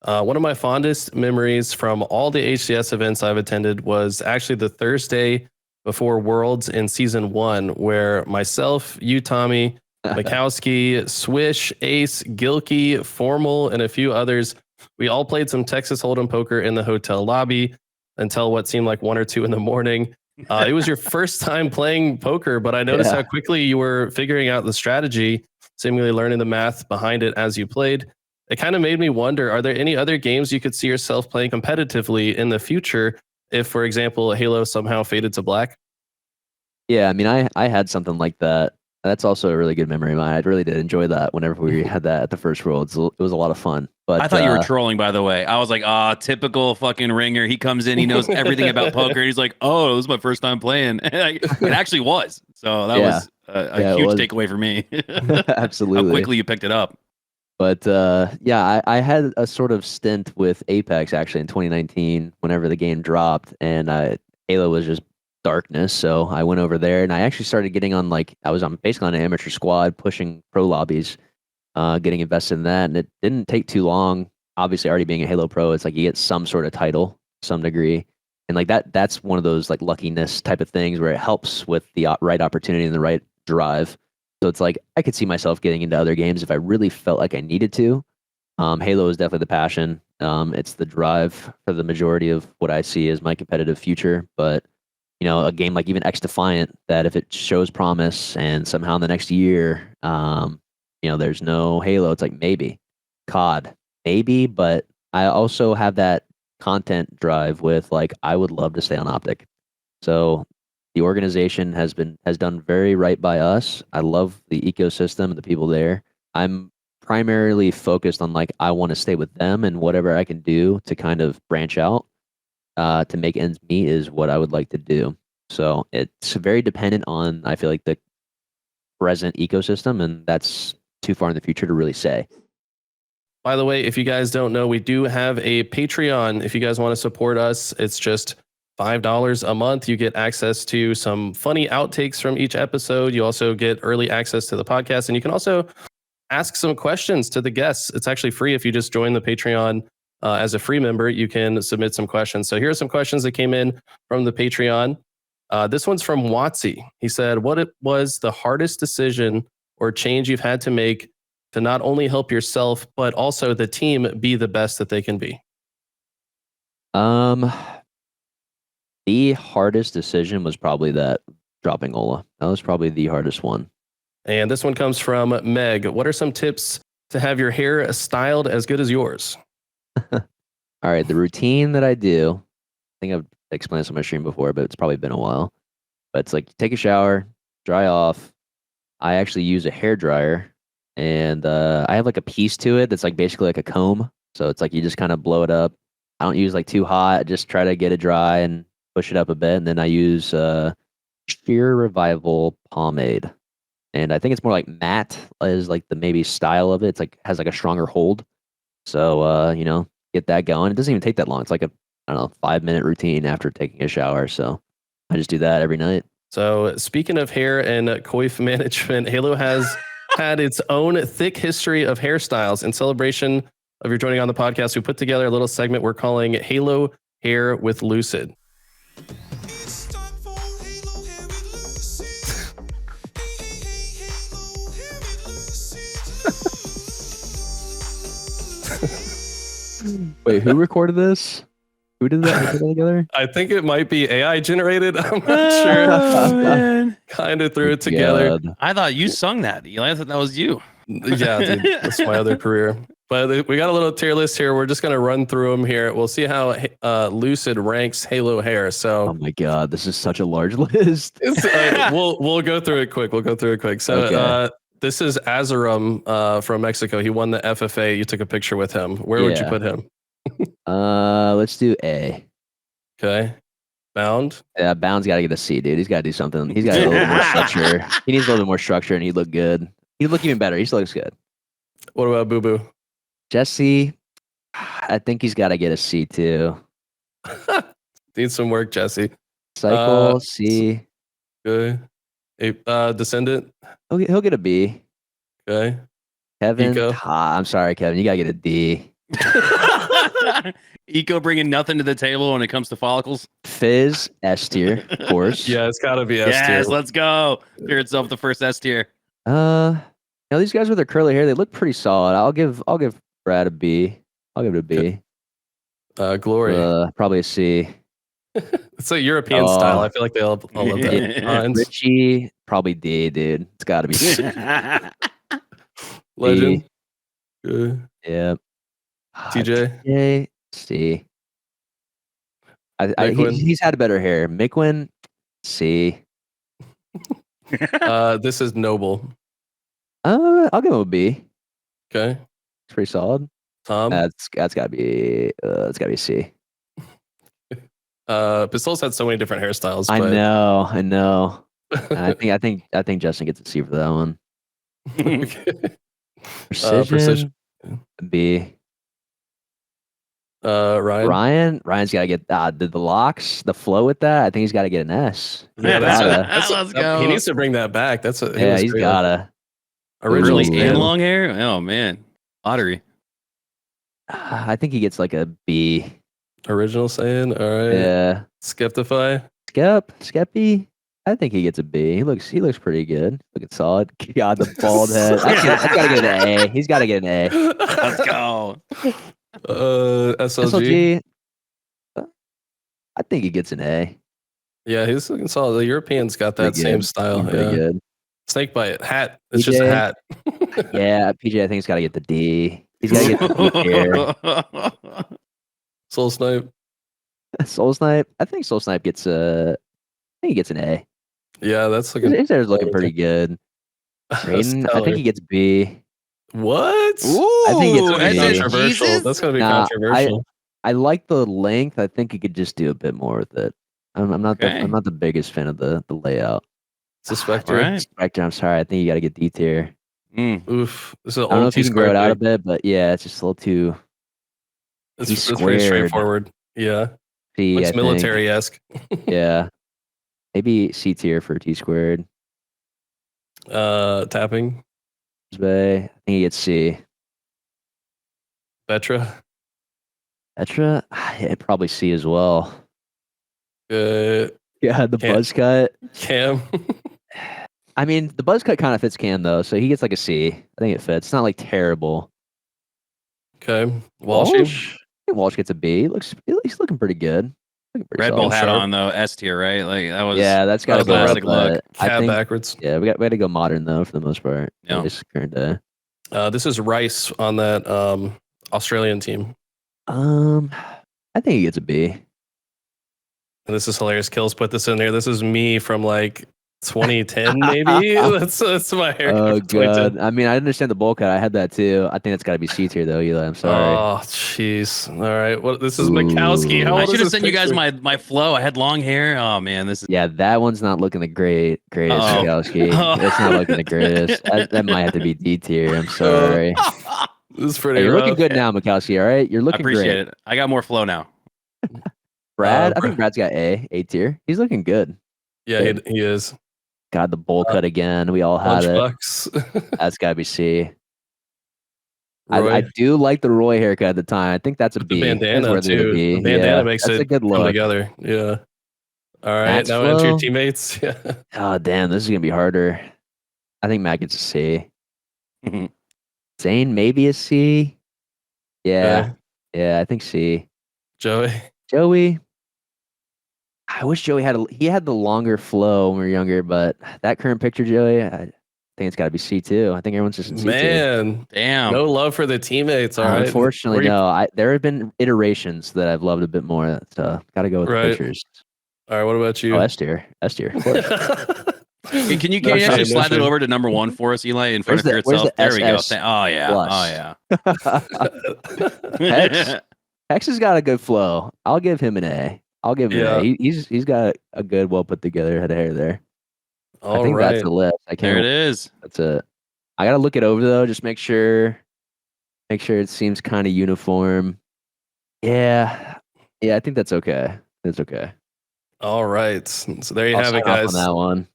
One of my fondest memories from all the HCS events I've attended was actually the Thursday before Worlds in Season 1, where myself, you, Tommy, Mikowski, Swish, Ace, Gilkey, Formal, and a few others, we all played some Texas Hold'em poker in the hotel lobby until what seemed like 1 or 2 in the morning. It was your first time playing poker, but I noticed how quickly you were figuring out the strategy, seemingly learning the math behind it as you played. It kind of made me wonder, are there any other games you could see yourself playing competitively in the future if, for example, Halo somehow faded to black? Yeah, I mean, I had something like that. That's also a really good memory of mine. I really did enjoy that whenever we had that at the first Worlds. It was a lot of fun. But I thought you were trolling, by the way. I was like, typical fucking ringer. He comes in, he knows everything about poker. And he's like, oh, this is my first time playing. It actually was. So that was a huge takeaway for me. Absolutely. How quickly you picked it up. But yeah, I had a sort of stint with Apex actually in 2019 whenever the game dropped, and Halo was just darkness. So I went over there, and I actually started getting on like I was on basically on an amateur squad pushing pro lobbies, getting invested in that, and it didn't take too long. Obviously, already being a Halo pro, it's like you get some sort of title, to some degree, and like that's one of those like luckiness type of things where it helps with the right opportunity and the right drive. So it's like I could see myself getting into other games if I really felt like I needed to. Halo is definitely the passion. It's the drive for the majority of what I see as my competitive future. But a game like even X Defiant, that if it shows promise and somehow in the next year, there's no Halo, it's like maybe COD, maybe. But I also have that content drive with like I would love to stay on Optic. So the organization has done very right by us. I love the ecosystem and the people there. I'm primarily focused on like I want to stay with them and whatever I can do to kind of branch out to make ends meet is what I would like to do. So it's very dependent on I feel like the present ecosystem, and that's too far in the future to really say. By the way, if you guys don't know, we do have a Patreon. If you guys want to support us, it's just $5 a month. You get access to some funny outtakes from each episode. You also get early access to the podcast, and you can also ask some questions to the guests. It's actually free if you just join the Patreon as a free member. You can submit some questions. So here are some questions that came in from the Patreon. This one's from Watsy. He said, "What was the hardest decision or change you've had to make to not only help yourself but also the team be the best that they can be?" The hardest decision was probably that dropping Ola. That was probably the hardest one. And this one comes from Meg. "What are some tips to have your hair styled as good as yours?" All right, the routine that I do, I think I've explained this on my stream before, but it's probably been a while. But it's like take a shower, dry off. I actually use a hair dryer, and I have like a piece to it that's like basically like a comb. So it's like you just kind of blow it up. I don't use like too hot. I just try to get it dry and push it up a bit, and then I use Sheer Revival pomade, and I think it's more like matte is like the maybe style of it. It's like has like a stronger hold. So get that going. It doesn't even take that long. It's like a I don't know 5-minute routine after taking a shower. So I just do that every night. So speaking of hair and coif management, Halo has had its own thick history of hairstyles. In celebration of your joining on the podcast, we put together a little segment we're calling Halo Hair with Lucid. It's time for Halo Hair with Lucid. Hey, Halo Hair with Lucid. Wait, who recorded this? Who did that? Who put that together? I think it might be AI generated. I'm not Oh, sure. man. Kind of threw it together. God. I thought you sung that, Eli. I thought that was you. Yeah, dude, that's my other career. But we got a little tier list here. We're just going to run through them here. We'll see how Lucid ranks Halo hair. So Oh my god, this is such a large list. we'll go through it quick. So Okay. this is Azarum from Mexico. He won the FFA. You took a picture with him. Where would you Yeah. put him? Let's do A. Okay. Bound. Yeah, Bound's got to get a C, dude. He's got to do something. He's got a little bit more structure. He needs a little bit more structure, and he'd look good. He'd look even better. He still looks good. What about Boo Boo? Jesse, I think he's got to get a C too. Need some work, Jesse. Cycle C. Good. Descendant. He'll get a B. Okay. Kevin, Eco. I'm sorry, Kevin. You got to get a D. Eco bringing nothing to the table when it comes to follicles. Fizz, S tier, of course. Yeah, it's got to be S tier. Yes, let's go. Fear itself the first S tier. These guys with their curly hair, they look pretty solid. I'll give Brad a B. I'll give it a B. Glory. Probably a C. It's a European style. I feel like they all love that. Richie, probably D, dude. It's got to be C. Legend. Good. Yeah. TJ. TJ, C. Miquin. He's had better hair. Miquin, C. This is Noble. I'll give him a B. Okay. It's pretty solid. Tom. That's gotta be a C. Pistol's had so many different hairstyles. I But... know. And I think Justin gets a C for that one. Okay. Precision. B. Ryan's got to get the locks, the flow with that. I think he's got to get an S. Yeah, Let's go. He needs to bring that back. He Yeah, was he's great. gotta. Originally Curly Ooh. and Stan. long hair. Oh man, lottery. I think he gets like a B. Original saying. All right. Yeah. Skeptify. Skeppy. I think he gets a B. He looks pretty good. Looking solid. God, the bald head. That's gotta get an A. He's gotta get an A. Let's go. SLG. SLG. I think he gets an A. Yeah, he's looking solid. The Europeans got that Pretty same good. style. Pretty Yeah. good. Snakebite hat. It's just a PJ? hat. Yeah, PJ, I think he's gotta get the D. He's gotta get the D tier. Soul Snipe. Soul Snipe. I think Soul Snipe gets I think he gets an A. Yeah, that's looking. His hair's looking pretty good. Raiden, I think he gets B. What? Ooh, I think it's That's gonna be B. controversial. Jesus? That's gonna be Nah, controversial. I like the length. I think he could just do a bit more with it. I'm not Okay. I'm not the biggest fan of the layout. It's a Spectre. All right. Spectre, I'm sorry. I think you got to get D tier. Oof. This is an I don't know old if you can grow it out a pick. bit, but yeah, it's just a little too It's He's pretty squared. straightforward. Yeah. C. Looks I think. military esque. Yeah, maybe C tier for T squared. Tapping. Bay, I think he gets C. Vetra. Etra, yeah, probably C as well. Uh, Yeah, the Can't- buzz cut. Cam. I mean, the buzz cut kind of fits Cam though, so he gets like a C. I think it fits. It's not like terrible. Okay. Walshy. I think Walsh gets a B. He's looking pretty good. Looking pretty Red Bull solid. hat Sharp. on though, S tier, right? Like that was. Yeah, that's got to that was go classic up, look. but I Cab think backwards. yeah, we got to go modern though for the most part. Yeah. At least current day. This is Rice on that Australian team. I think he gets a B. And this is hilarious. Kills put this in there. This is me from like 2010, maybe. that's my haircut. Oh from 2010. god. I mean, I understand the bowl cut. I had that too. I think it's got to be C tier though, Eli. I'm sorry. Oh, jeez. All right. What? This is Mikowski. How Ooh. I old is should have this sent you guys picture? my flow. I had long hair. Oh man, this is. Yeah, that one's not looking the greatest, Uh-oh. Mikowski. It's not looking the greatest. That might have to be D tier. I'm sorry. This is pretty Hey, you're looking rough. good now, Mikowski. All right, you're I looking appreciate great. it. I got more flow now. Brad, I Bra- think Brad's got A tier. He's looking good. Yeah, he is. God, the bowl cut again. We all had it. Lunchbox. That's got to be C. Roy. I do like the Roy haircut at the time. I think that's a The B. That's bandana worthy of a too. B. The bandana Yeah, makes that's it a good come look. together. Yeah. All right. Matt's now enter flow. your teammates. Yeah. Oh damn, this is gonna be harder. I think Matt gets a C. Zane maybe a C. Yeah, Okay. yeah, I think C. Joey. Joey. I wish Joey he had the longer flow when we were younger, but that current picture, Joey, I think it's got to be C too. I think everyone's just in C tier. Man. Damn. No love for the teammates. All right. Unfortunately, Where you- no. There have been iterations that I've loved a bit more. So got to go with Right. the pictures. All right. What about you? Oh, S tier, of course. Hey, can you No actually shame, no slide it shame. over to number one for us, Eli, in front Where's of the- where's itself? the There we go. SS Oh yeah. plus? Oh yeah. Hex. Hex has got a good flow. I'll give him an A. I'll give him an A. He's got a good, well put together head of hair there. I All think right. that's the list. I There can't. it is. That's it. I gotta look it over though. Just make sure it seems kind of uniform. Yeah, I think that's okay. That's okay. All right. So there you I'll have it, sign off guys. on that one.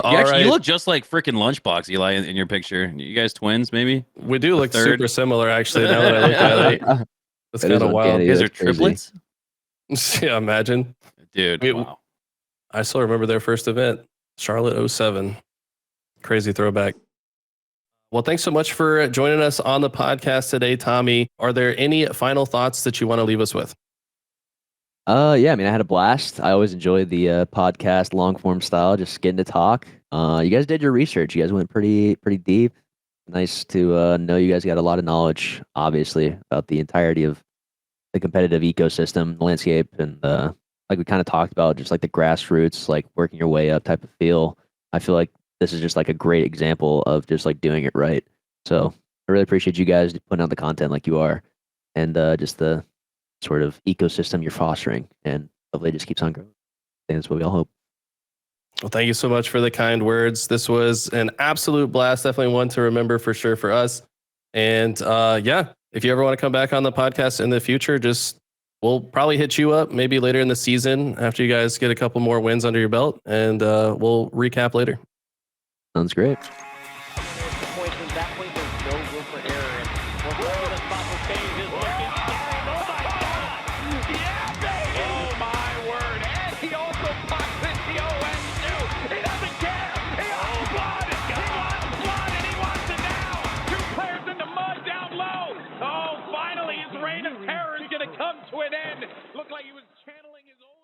All You actually right. you look just like freaking Lunchbox, Eli, in your picture. You guys twins, maybe? We do look third. super similar, actually. Now that I look at it, that's That is kind of wild. uncanny. You guys that's are crazy. triplets? Yeah, imagine. Dude, We- wow. I still remember their first event, Charlotte 07. Crazy throwback. Well, thanks so much for joining us on the podcast today, Tommy. Are there any final thoughts that you want to leave us with? Yeah, I mean, I had a blast. I always enjoy the podcast long form style, just getting to talk. You guys did your research. You guys went pretty deep. Nice to know you guys got a lot of knowledge, obviously, about the entirety of the competitive ecosystem, landscape, and like we kind of talked about, just like the grassroots, like working your way up type of feel. I feel like this is just like a great example of just like doing it right. So I really appreciate you guys putting out the content like you are, and just the sort of ecosystem you're fostering, and hopefully it just keeps on growing. I think that's what we all hope. Well, thank you so much for the kind words. This was an absolute blast. Definitely one to remember for sure for us. And yeah, if you ever want to come back on the podcast in the future, we'll probably hit you up maybe later in the season after you guys get a couple more wins under your belt, and we'll recap later. Sounds great. Reign of terror is going to come to an end. Looked like he was channeling his old